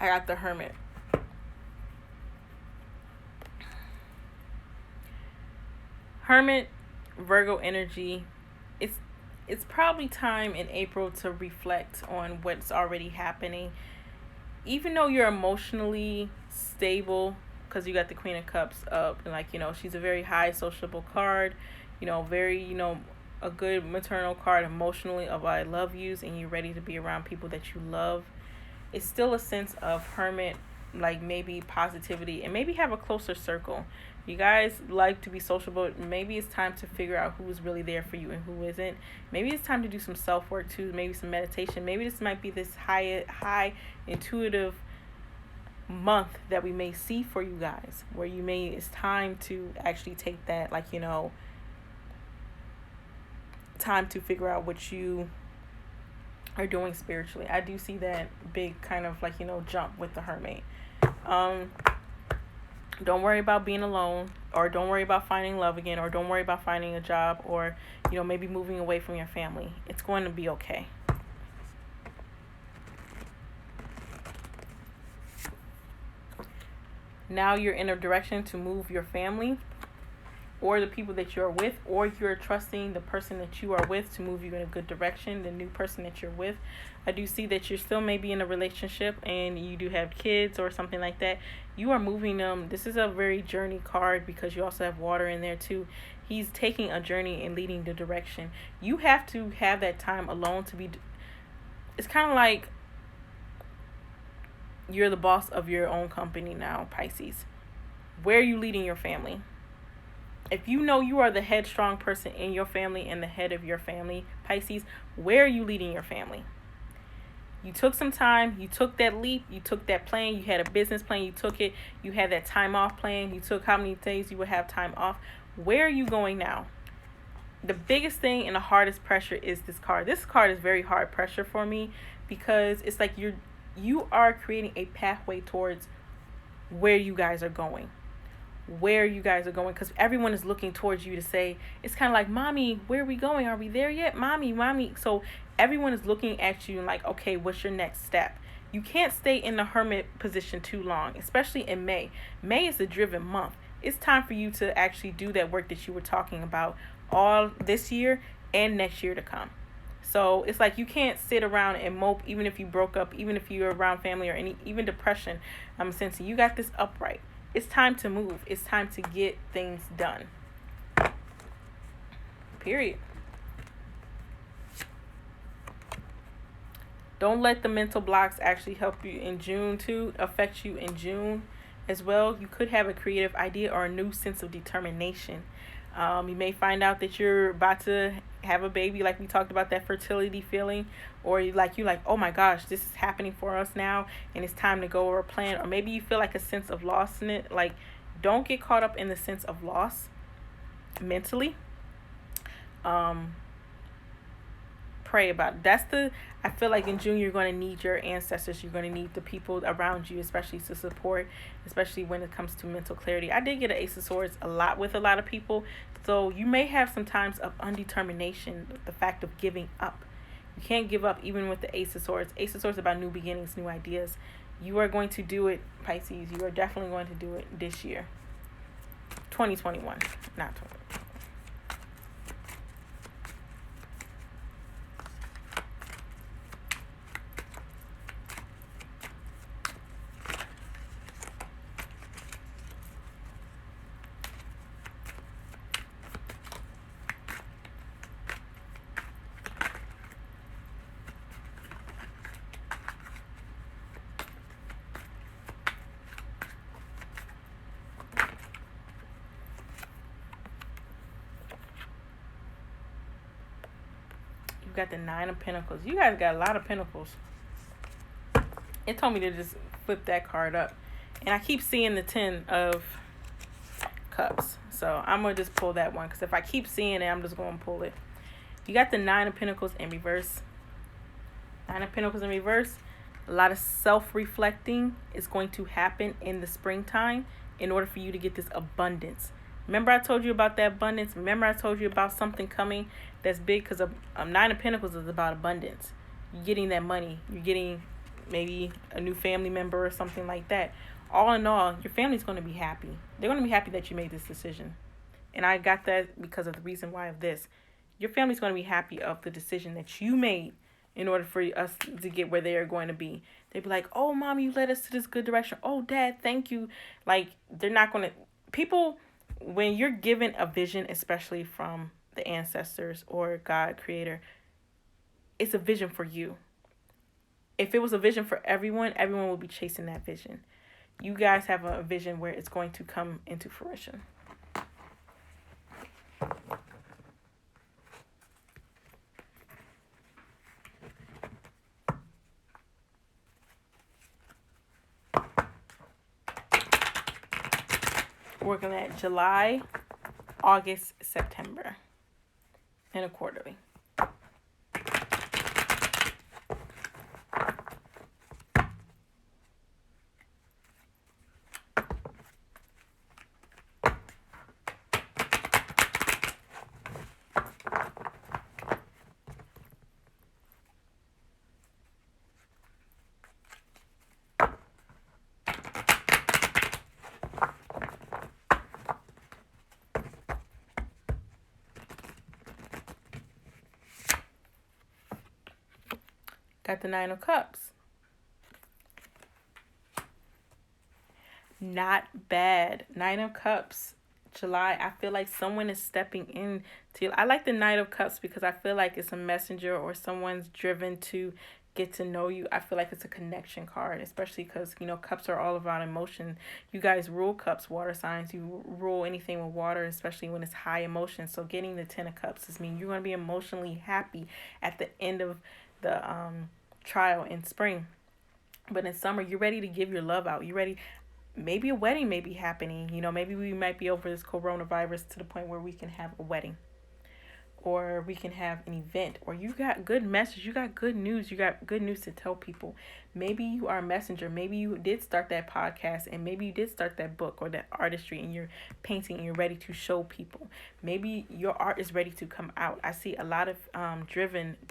I got the Hermit. Hermit, Virgo energy. It's probably time in April to reflect on what's already happening. Even though you're emotionally stable, because you got the Queen of Cups up, and she's a very high sociable card, very, a good maternal card emotionally of I love yous, and you're ready to be around people that you love. It's still a sense of Hermit, like maybe positivity, and maybe have a closer circle. You guys like to be sociable. Maybe it's time to figure out who's really there for you and who isn't. Maybe it's time to do some self-work too, maybe some meditation. Maybe this might be this high intuitive month that we may see for you guys, where it's time to actually take that, time to figure out what you are doing spiritually. I do see that big kind of jump with the Hermit. Don't worry about being alone, or don't worry about finding love again, or don't worry about finding a job, or maybe moving away from your family. It's going to be okay. Now you're in a direction to move your family. or the people that you're with, or you're trusting the person that you are with to move you in a good direction, the new person that you're with. I do see that you're still maybe in a relationship and you do have kids or something like that. You are moving them. This is a very journey card because you also have water in there too. He's taking a journey and leading the direction. You have to have that time alone to be. It's kind of like you're the boss of your own company now, Pisces. Where are you leading your family? If you know you are the headstrong person in your family and the head of your family, Pisces, where are you leading your family? You took some time, you took that leap, you took that plan, you had a business plan, you took it, you had that time off plan, you took how many days you would have time off. Where are you going now? The biggest thing and the hardest pressure is this card. This card is very hard pressure for me because it's like you are creating a pathway towards where you guys are going. Where you guys are going, because everyone is looking towards you to say, it's kind of like, mommy, where are we going? Are we there yet? Mommy. So everyone is looking at you and like, okay, what's your next step? You can't stay in the hermit position too long, especially in May. May is a driven month. It's time for you to actually do that work that you were talking about all this year and next year to come. So it's like you can't sit around and mope, even if you broke up, even if you're around family or even depression. I'm sensing you got this upright. It's time to move. It's time to get things done. Period. Don't let the mental blocks actually help you in June too, affect you in June as well. You could have a creative idea or a new sense of determination. You may find out that you're about to have a baby, like we talked about, that fertility feeling, or you're like, oh my gosh, this is happening for us now and it's time to go or plan. Or maybe you feel like a sense of loss in it. Like, don't get caught up in the sense of loss mentally. Pray about it. I feel like in June you're going to need your ancestors. You're going to need the people around you, especially to support, especially when it comes to mental clarity. I did get an Ace of Swords a lot with a lot of people. So you may have some times of undetermination, the fact of giving up. You can't give up even with the Ace of Swords. Ace of Swords is about new beginnings, new ideas. You are going to do it, Pisces. You are definitely going to do it this year. 2021, not 20. You got the Nine of Pentacles. You guys got a lot of pentacles. It told me to just flip that card up. And I keep seeing the 10 of Cups. So I'm going to just pull that one. Because if I keep seeing it, I'm just going to pull it. You got the Nine of Pentacles in reverse. Nine of Pentacles in reverse. A lot of self-reflecting is going to happen in the springtime in order for you to get this abundance. Remember I told you about that abundance? Remember I told you about something coming that's big? Because Nine of Pentacles is about abundance. You're getting that money. You're getting maybe a new family member or something like that. All in all, your family's going to be happy. They're going to be happy that you made this decision. And I got that because of the reason why of this. Your family's going to be happy of the decision that you made in order for us to get where they are going to be. They'd be like, oh, Mom, you led us to this good direction. Oh, Dad, thank you. Like, they're not going to... People... When you're given a vision, especially from the ancestors or God, creator, it's a vision for you. If it was a vision for everyone, everyone would be chasing that vision. You guys have a vision where it's going to come into fruition. Working at July, August, September, and a quarterly. Got the Nine of Cups. Not bad. Nine of Cups. July, I feel like someone is stepping in to you. I like the Knight of Cups because I feel like it's a messenger or someone's driven to get to know you. I feel like it's a connection card, especially because, cups are all about emotion. You guys rule cups, water signs. You rule anything with water, especially when it's high emotion. So getting the Ten of Cups is mean you're going to be emotionally happy at the end of the trial in spring. But in summer, you're ready to give your love out. You're ready. Maybe a wedding may be happening. Maybe we might be over this coronavirus to the point where we can have a wedding. Or we can have an event. Or you got good message. You got good news. You got good news to tell people. Maybe you are a messenger. Maybe you did start that podcast. And maybe you did start that book or that artistry. And you're painting and you're ready to show people. Maybe your art is ready to come out. I see a lot of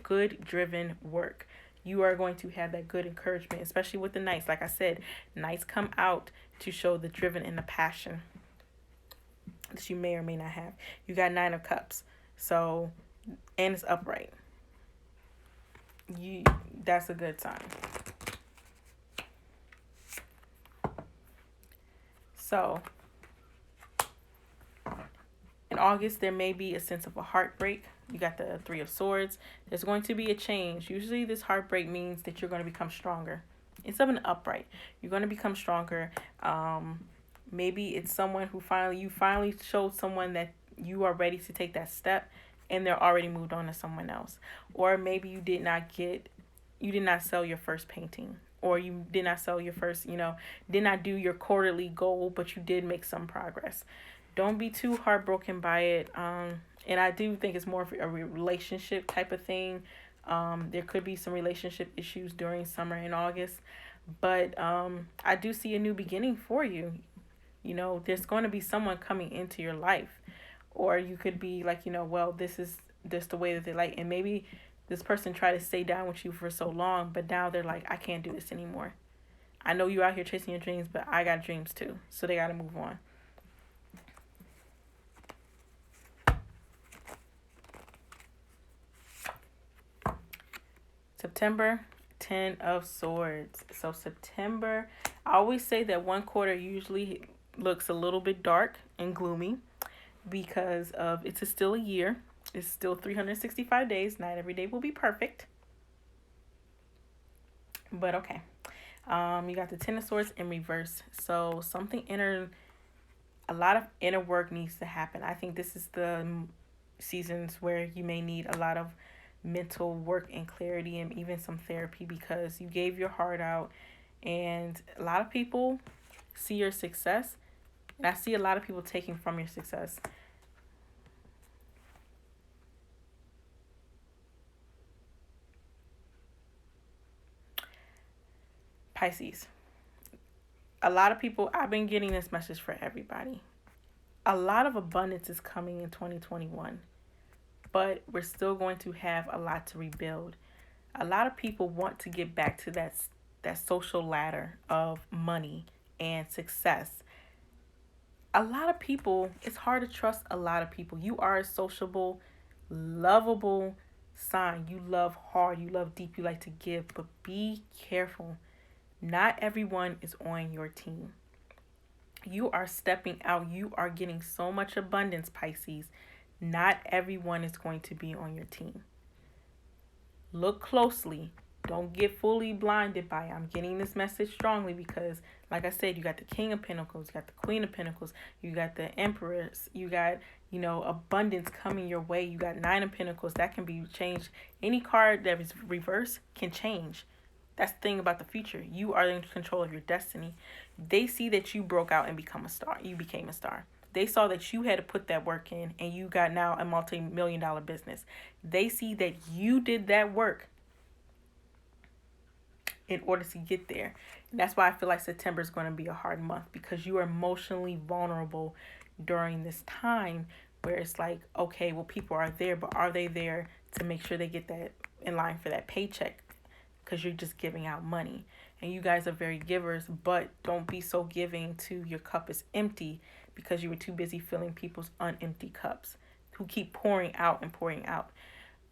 good driven work. You are going to have that good encouragement, especially with the Knights. Like I said, Knights come out to show the driven and the passion that you may or may not have. You got Nine of Cups. So, and it's upright. That's a good sign. So, in August, there may be a sense of a heartbreak. You got the Three of Swords. There's going to be a change. Usually this heartbreak means that you're going to become stronger. Instead of an upright, you're going to become stronger. Maybe it's someone who you finally showed someone that you are ready to take that step and they're already moved on to someone else. Or maybe you did not sell your first painting, or you did not sell your first, did not do your quarterly goal, but you did make some progress. Don't be too heartbroken by it. And I do think it's more of a relationship type of thing. There could be some relationship issues during summer and August, but I do see a new beginning for you. There's going to be someone coming into your life, or you could be like, well, this is just the way that they like, and maybe this person tried to stay down with you for so long, but now they're like, I can't do this anymore. I know you out here chasing your dreams, but I got dreams too, so they got to move on. September, 10 of Swords. So September, I always say that one quarter usually looks a little bit dark and gloomy because of it's still a year. It's still 365 days. Not every day will be perfect. But okay. You got the Ten of Swords in reverse. So a lot of inner work needs to happen. I think this is the seasons where you may need a lot of mental work and clarity and even some therapy because you gave your heart out, and a lot of people see your success, and I see a lot of people taking from your success. Pisces. A lot of people, I've been getting this message for everybody. A lot of abundance is coming in 2021. But we're still going to have a lot to rebuild. A lot of people want to get back to that social ladder of money and success. A lot of people, it's hard to trust a lot of people. You are a sociable, lovable sign. You love hard, you love deep, you like to give, but be careful. Not everyone is on your team. You are stepping out. You are getting so much abundance, Pisces. Not everyone is going to be on your team. Look closely. Don't get fully blinded by it. I'm getting this message strongly because, like I said, you got the King of Pentacles, you got the Queen of Pentacles, you got the Empress, you got, abundance coming your way. You got Nine of Pentacles. That can be changed. Any card that is reversed can change. That's the thing about the future. You are in control of your destiny. They see that you broke out and become a star. You became a star. They saw that you had to put that work in and you got now a multi-million-dollar business. They see that you did that work in order to get there. And that's why I feel like September is going to be a hard month because you are emotionally vulnerable during this time where it's like, okay, well, people are there, but are they there to make sure they get that in line for that paycheck? Because you're just giving out money. And you guys are very givers, but don't be so giving to your cup is empty because you were too busy filling people's unempty cups who keep pouring out and pouring out.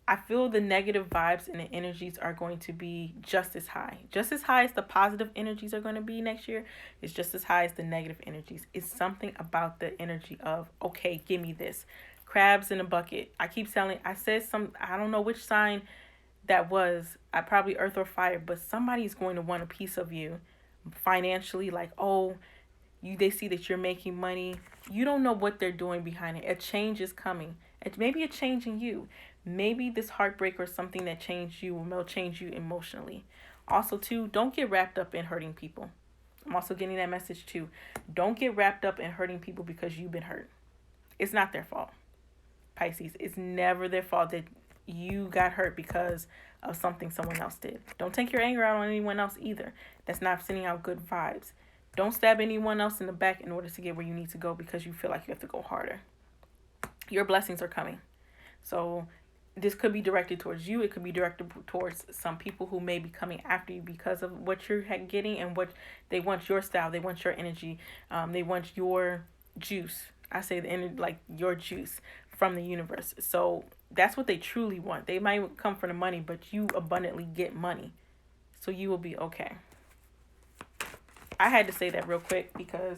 I feel the negative vibes and the energies are going to be just as high. Just as high as the positive energies are going to be next year, it's just as high as the negative energies. It's something about the energy of, okay, give me this. Crabs in a bucket. I don't know which sign that was. I probably earth or fire, but somebody's going to want a piece of you financially. Like, oh, they see that you're making money. You don't know what they're doing behind it. A change is coming. Maybe a change in you. Maybe this heartbreak or something that changed you will change you emotionally. Also, too, don't get wrapped up in hurting people. I'm also getting that message too. Don't get wrapped up in hurting people because you've been hurt. It's not their fault. Pisces, it's never their fault that you got hurt because of something someone else did. Don't take your anger out on anyone else either. That's not sending out good vibes. Don't stab anyone else in the back in order to get where you need to go because you feel like you have to go harder. Your blessings are coming. So this could be directed towards you. It could be directed towards some people who may be coming after you because of what you're getting and what they want, your style. They want your energy. They want your juice. I say the energy, like your juice from the universe. So that's what they truly want. They might come for the money, but you abundantly get money. So you will be okay. I had to say that real quick because,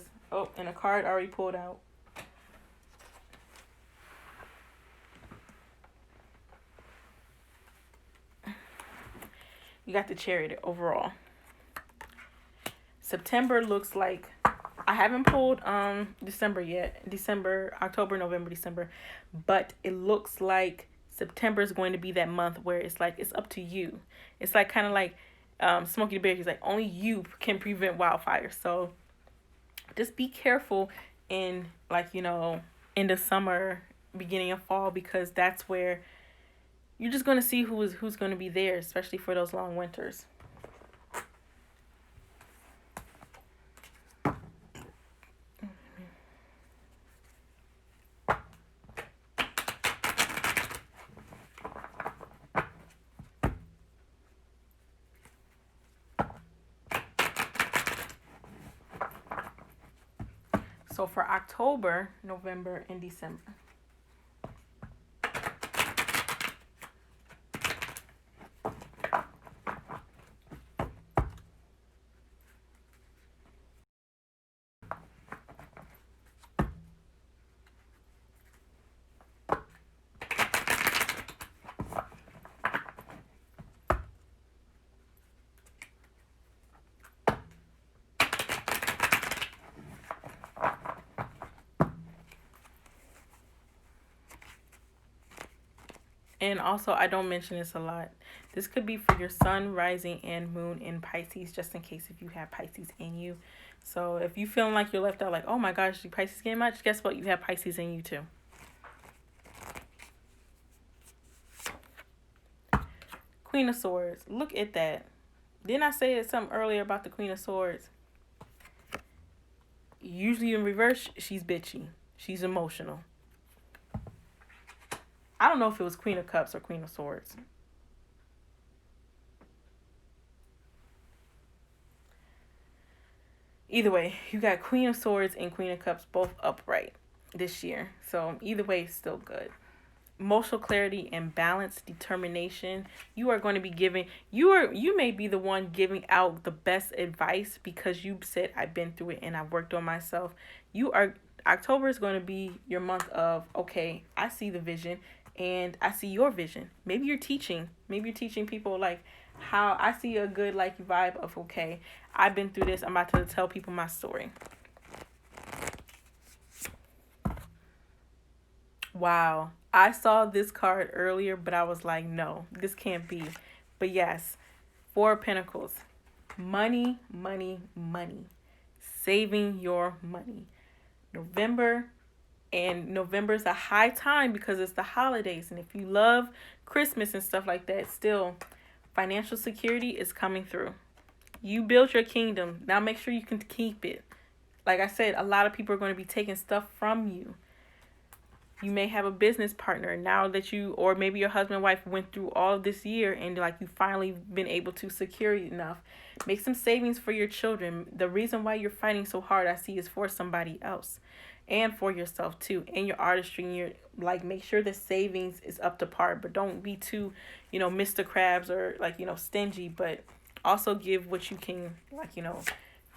and a card already pulled out. You got the Chariot overall. September looks like, I haven't pulled December yet. December, October, November, December. But it looks like September is going to be that month where it's like, it's up to you. It's like kind of like Smokey the Bear. He's like, only you can prevent wildfires. So just be careful in in the summer, beginning of fall, because that's where you're just going to see who's going to be there, especially for those long winters. So for October, November, and December. And also, I don't mention this a lot. This could be for your sun, rising, and moon in Pisces, just in case if you have Pisces in you. So if you feeling like you're left out, like, oh my gosh, Pisces getting much, guess what? You have Pisces in you too. Queen of Swords. Look at that. Didn't I say something earlier about the Queen of Swords? Usually in reverse, she's bitchy. She's emotional. I don't know if it was Queen of Cups or Queen of Swords. Either way, you got Queen of Swords and Queen of Cups both upright this year. So either way, it's still good. Emotional clarity and balance, determination. You are going to be giving, you may be the one giving out the best advice because you said, I've been through it and I've worked on myself. October is going to be your month of, okay, I see the vision. And I see your vision. Maybe you're teaching people like how I see a good vibe of, okay, I've been through this. I'm about to tell people my story. Wow. I saw this card earlier, but I was like, no, this can't be. But yes, Four of Pentacles. Money, money, money. Saving your money. And November is a high time because it's the holidays. And if you love Christmas and stuff like that, still, financial security is coming through. You built your kingdom. Now make sure you can keep it. Like I said, a lot of people are going to be taking stuff from you. You may have a business partner now that you, or maybe your husband and wife went through all of this year and like you finally been able to secure enough. Make some savings for your children. The reason why you're fighting so hard, I see, is for somebody else and for yourself too. And your artistry, and your, like, make sure the savings is up to par, but don't be too, Mr. Krabs or like, stingy, but also give what you can, like,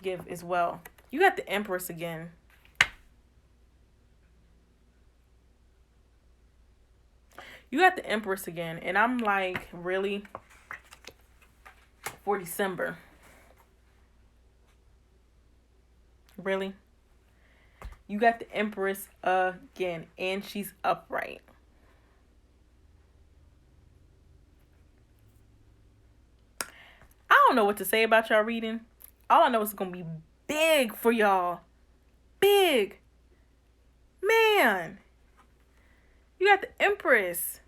give as well. You got the Empress again. You got the Empress again. And I'm like, really? For December? Really? You got the Empress again. And she's upright. I don't know what to say about y'all reading. All I know is it's going to be big for y'all. Big. Man. You got the Empress.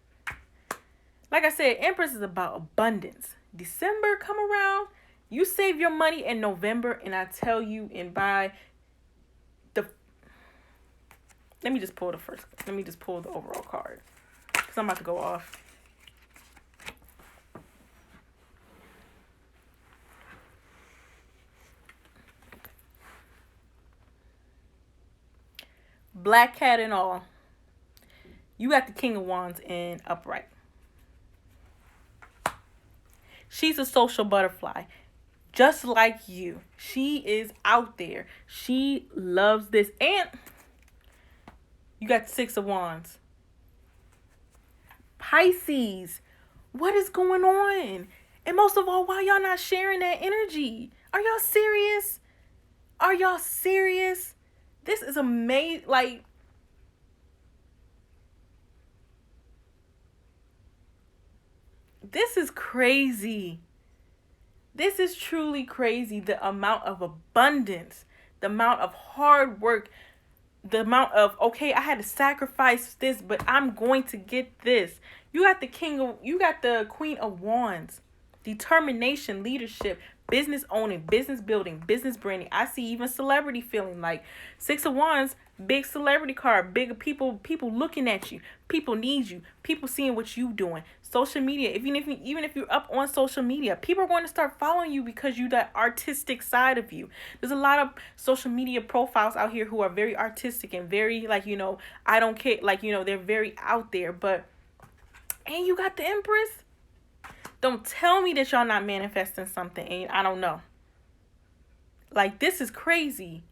Like I said, Empress is about abundance. December come around, you save your money in November, and I tell you, and by the... Let me just pull the overall card, because I'm about to go off. Black cat and all. You got the King of Wands in upright. She's a social butterfly, just like you. She is out there. She loves this. And you got the Six of Wands. Pisces, what is going on? And most of all, why y'all not sharing that energy? Are y'all serious? Are y'all serious? This is amazing. Like, this is crazy. This is truly crazy. The amount of abundance, the amount of hard work, the amount of, okay, I had to sacrifice this, but I'm going to get this. You got the Queen of Wands. Determination, leadership, business owning, business building, business branding. I see even celebrity feeling, like Six of Wands, big celebrity card, big people looking at you. People need you. People seeing what you doing. Social media, even if you're up on social media, people are going to start following you because you that artistic side of you. There's a lot of social media profiles out here who are very artistic and very, like, I don't care, like, they're very out there. But, and you got the Empress. Don't tell me that y'all not manifesting something and I don't know. Like, this is crazy.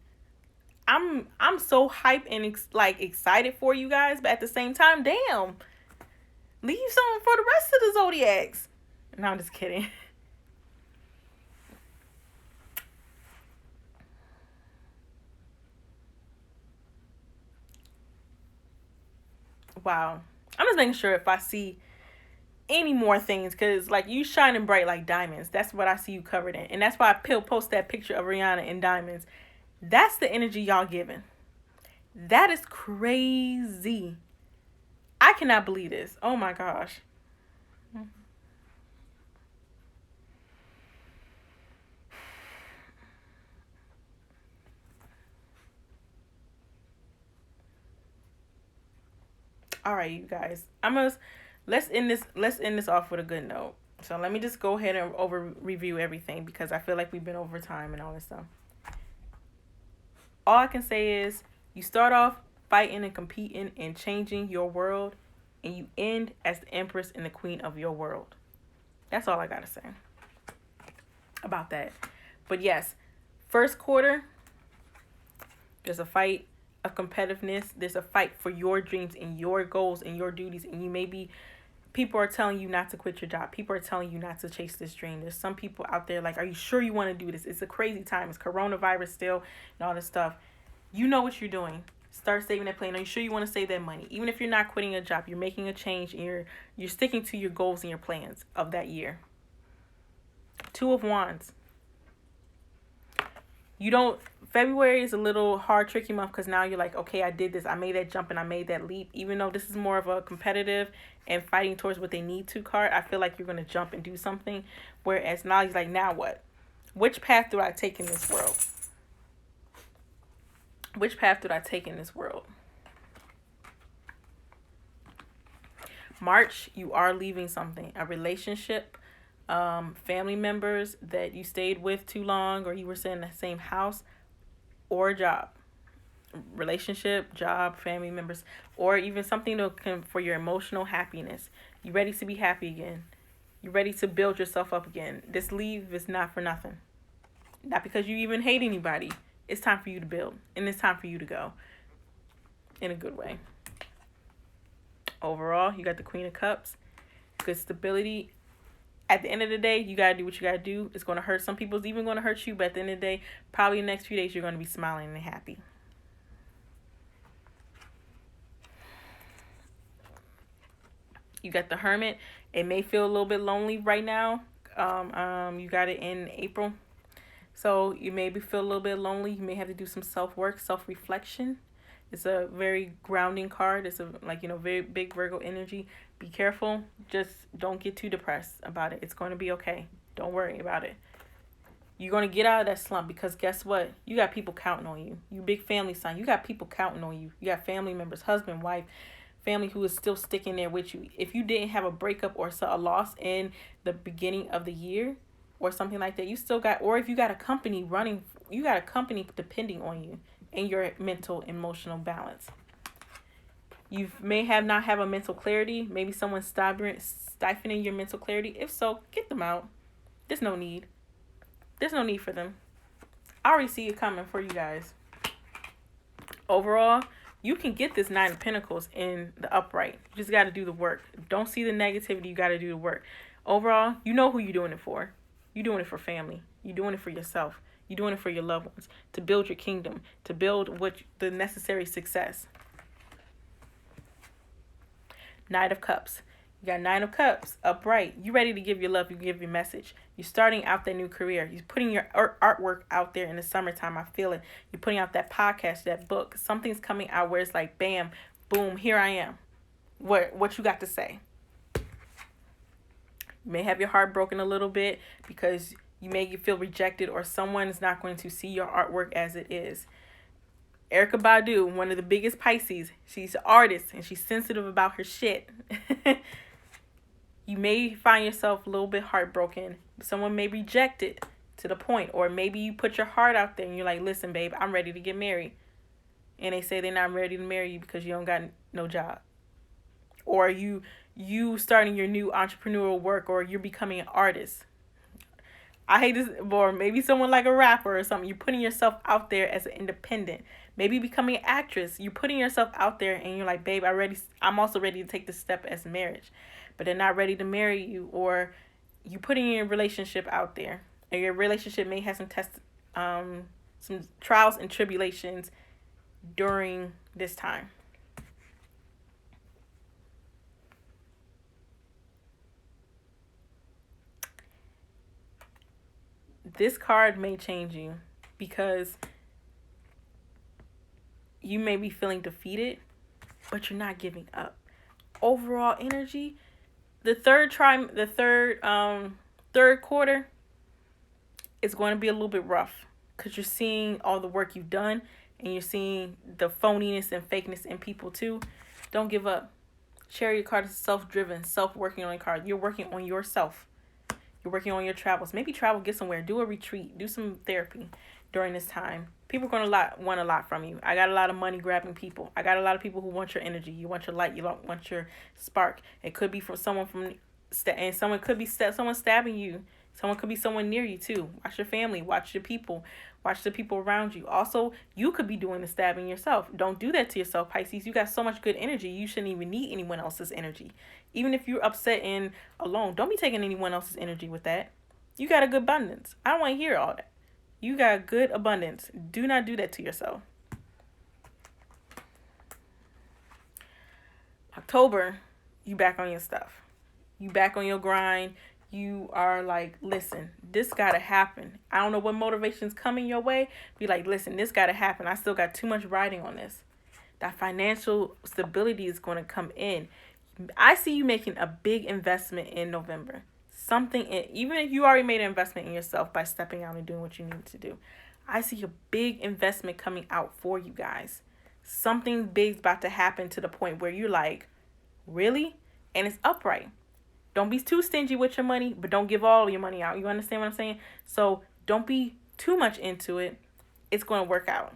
I'm so hyped and excited for you guys, but at the same time, damn. Leave something for the rest of the zodiacs. No, I'm just kidding. Wow. I'm just making sure if I see any more things, because like you shining bright like diamonds. That's what I see you covered in. And that's why I post that picture of Rihanna in diamonds. That's the energy y'all giving. That is crazy. I cannot believe this. Oh my gosh. All right, you guys. Let's end this off with a good note. So let me just go ahead and review everything, because I feel like we've been over time and all this stuff. All I can say is you start off fighting and competing and changing your world, and you end as the Empress and the Queen of your world. That's all I gotta say about that. But yes, first quarter, there's a fight of competitiveness. There's a fight for your dreams and your goals and your duties. And people are telling you not to quit your job. People are telling you not to chase this dream. There's some people out there like, are you sure you want to do this? It's a crazy time. It's coronavirus still and all this stuff. You know what you're doing. Start saving that plan. Are you sure you want to save that money? Even if you're not quitting a job, you're making a change and you're sticking to your goals and your plans of that year. Two of Wands. February is a little hard, tricky month, because now you're like, okay, I did this. I made that jump and I made that leap. Even though this is more of a competitive and fighting towards what they need to card, I feel like you're going to jump and do something. Whereas now you're like, now what? Which path do I take in this world? Which path did I take in this world? March, you are leaving something, a relationship, family members that you stayed with too long, or you were staying in the same house, or a job. Relationship, job, family members, or even something for your emotional happiness. You ready to be happy again? You ready to build yourself up again? This leave is not for nothing. Not because you even hate anybody. It's time for you to build, and it's time for you to go in a good way. Overall, you got the Queen of Cups, good stability. At the end of the day, you got to do what you got to do. It's going to hurt some people. It's even going to hurt you. But at the end of the day, probably the next few days, you're going to be smiling and happy. You got the Hermit. It may feel a little bit lonely right now. You got it in April. So you maybe feel a little bit lonely. You may have to do some self-work, self-reflection. It's a very grounding card. It's a very big Virgo energy. Be careful. Just don't get too depressed about it. It's going to be okay. Don't worry about it. You're going to get out of that slump because guess what? You got people counting on you. You big family sign. You got people counting on you. You got family members, husband, wife, family who is still sticking there with you. If you didn't have a breakup or a loss in the beginning of the year or something like that, you still got, or if you got a company running, you got a company depending on you and your mental, emotional balance. You may not have a mental clarity. Maybe someone's stifling your mental clarity. If so, get them out. There's no need. There's no need for them. I already see it coming for you guys. Overall, you can get this 9 of Pentacles in the upright. You just got to do the work. Don't see the negativity. You got to do the work. Overall, you know who you're doing it for. You're doing it for family. You're doing it for yourself. You're doing it for your loved ones. To build your kingdom. To build the necessary success. Knight of Cups. You got 9 of Cups upright. You ready to give your love. You give your message. You're starting out that new career. You're putting your artwork out there in the summertime. I feel it. You're putting out that podcast, that book. Something's coming out where it's like, bam, boom, here I am. What you got to say? You may have your heart broken a little bit because you may feel rejected or someone is not going to see your artwork as it is. Erykah Badu, one of the biggest Pisces, she's an artist and she's sensitive about her shit. You may find yourself a little bit heartbroken. Someone may reject it to the point, or maybe you put your heart out there and you're like, listen, babe, I'm ready to get married. And they say they're not ready to marry you because you don't got no job. Or you starting your new entrepreneurial work, or you're becoming an artist. I hate this, or maybe someone like a rapper or something. You're putting yourself out there as an independent. Maybe becoming an actress. You're putting yourself out there and you're like, babe, I'm also ready to take this step as marriage. But they're not ready to marry you, or you putting your relationship out there. And your relationship may have some trials and tribulations during this time. This card may change you because you may be feeling defeated, but you're not giving up. Overall energy, the third quarter is going to be a little bit rough because you're seeing all the work you've done and you're seeing the phoniness and fakeness in people too. Don't give up. Chariot card is self-driven, self-working on your card. You're working on yourself. You're working on your travels. Maybe travel, get somewhere. Do a retreat. Do some therapy during this time. People are going to want a lot from you. I got a lot of money grabbing people. I got a lot of people who want your energy. You want your light. You don't want your spark. It could be from someone and someone could be someone stabbing you. Someone could be someone near you too. Watch your family. Watch your people. Watch the people around you. Also, you could be doing the stabbing yourself. Don't do that to yourself, Pisces. You got so much good energy. You shouldn't even need anyone else's energy. Even if you're upset and alone, don't be taking anyone else's energy with that. You got a good abundance. I don't want to hear all that. You got good abundance. Do not do that to yourself. October, you back on your stuff. You back on your grind. You are like, listen, this got to happen. I don't know what motivation's coming your way. Be like, listen, this got to happen. I still got too much riding on this. That financial stability is going to come in. I see you making a big investment in November. Even if you already made an investment in yourself by stepping out and doing what you need to do. I see a big investment coming out for you guys. Something big's about to happen to the point where you're like, really? and it's upright. Don't be too stingy with your money, but don't give all your money out. You understand what I'm saying? So don't be too much into it. It's going to work out.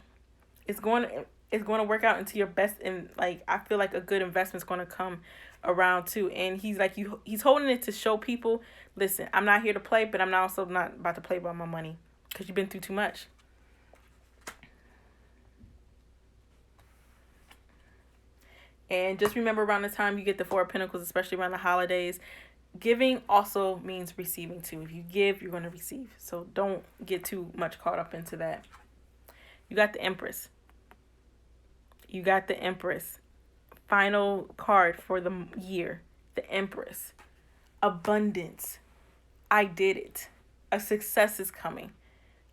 It's going to work out into your best, and like I feel like a good investment's going to come around too. And he's like he's holding it to show people, listen, I'm not here to play, but I'm also not about to play about my money because you've been through too much. And just remember, around the time you get the Four of Pentacles, especially around the holidays, giving also means receiving too. If you give, you're going to receive. So don't get too much caught up into that. You got the Empress. You got the Empress. Final card for the year. The Empress. Abundance. I did it. A success is coming.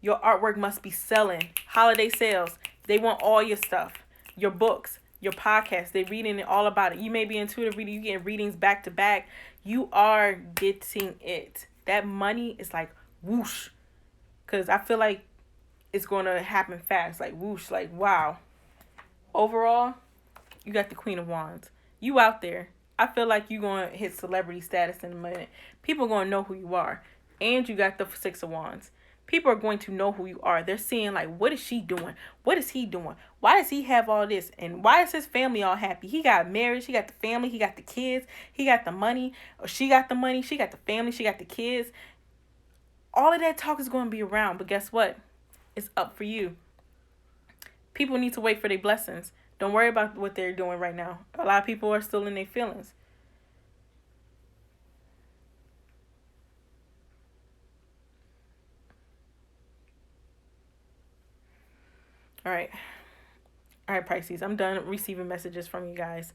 Your artwork must be selling. Holiday sales. They want all your stuff. Your books. Your podcast. They're reading it all about it. You may be intuitive reading. You getting readings back to back. You are getting it. That money is like whoosh. Because I feel like it's going to happen fast. Like whoosh. Like wow. Overall, you got the Queen of Wands. You out there. I feel like you're going to hit celebrity status in a minute. People are going to know who you are. And you got the Six of Wands. People are going to know who you are. They're seeing like, what is she doing? What is he doing? Why does he have all this? And why is his family all happy? He got married. He got the family. He got the kids. He got the money. Or she got the money. She got the family. She got the kids. All of that talk is going to be around. But guess what? It's up for you. People need to wait for their blessings. Don't worry about what they're doing right now. A lot of people are still in their feelings. All right. All right, Pisces. I'm done receiving messages from you guys.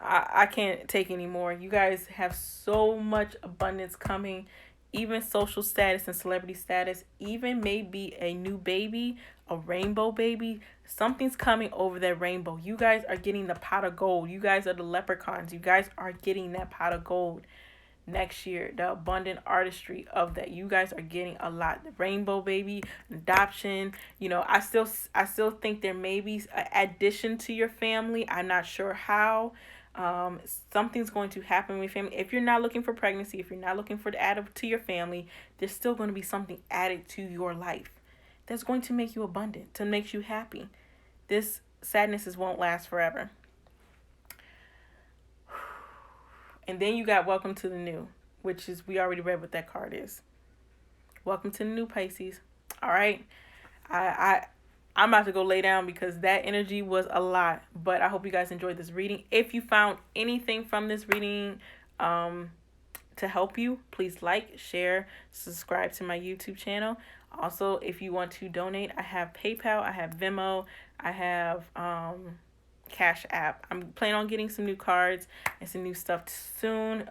I can't take any more. You guys have so much abundance coming. Even social status and celebrity status. Even maybe a new baby. A rainbow baby. Something's coming over that rainbow. You guys are getting the pot of gold. You guys are the leprechauns. You guys are getting that pot of gold next year. The abundant artistry of that. You guys are getting a lot. The rainbow baby, adoption. You know, I still think there may be an addition to your family. I'm not sure how. Something's going to happen with family. If you're not looking for pregnancy, if you're not looking for to add to your family, there's still going to be something added to your life that's going to make you abundant, to make you happy. This sadness won't last forever. And then you got Welcome to the New, which is, we already read what that card is. Welcome to the new, Pisces. All right. I'm about to go lay down because that energy was a lot. But I hope you guys enjoyed this reading. If you found anything from this reading to help you, please like, share, subscribe to my YouTube channel. Also, if you want to donate, I have PayPal, I have Venmo, I have Cashapp. I'm planning on getting some new cards and some new stuff soon.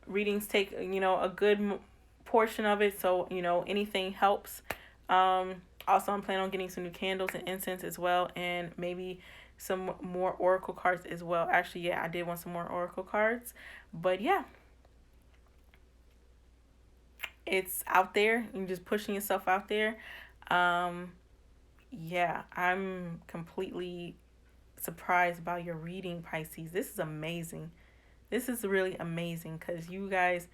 Readings take, a good portion of it, so, anything helps. Also, I'm planning on getting some new candles and incense as well, and maybe some more oracle cards as well. Actually, yeah, I did want some more oracle cards, but yeah. It's out there. You're just pushing yourself out there. Yeah, I'm completely surprised about your reading, Pisces. This is amazing. This is really amazing because you guys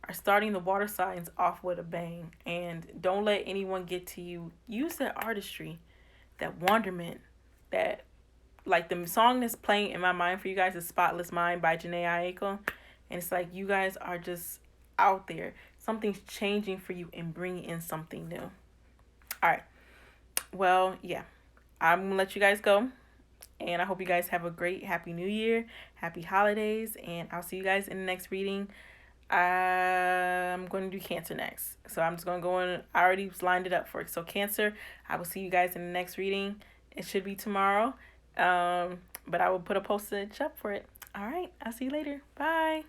are starting the water signs off with a bang. And don't let anyone get to you. Use that artistry, that wonderment, that, like the song that's playing in my mind for you guys is Spotless Mind by Janae Aiko. And it's like you guys are just out there. Something's changing for you and bringing in something new. All right. Well, yeah. I'm going to let you guys go. And I hope you guys have a great, happy new year. Happy holidays. And I'll see you guys in the next reading. I'm going to do Cancer next. So I'm just going to go in. I already lined it up for it. So Cancer, I will see you guys in the next reading. It should be tomorrow. But I will put a postage up for it. All right. I'll see you later. Bye.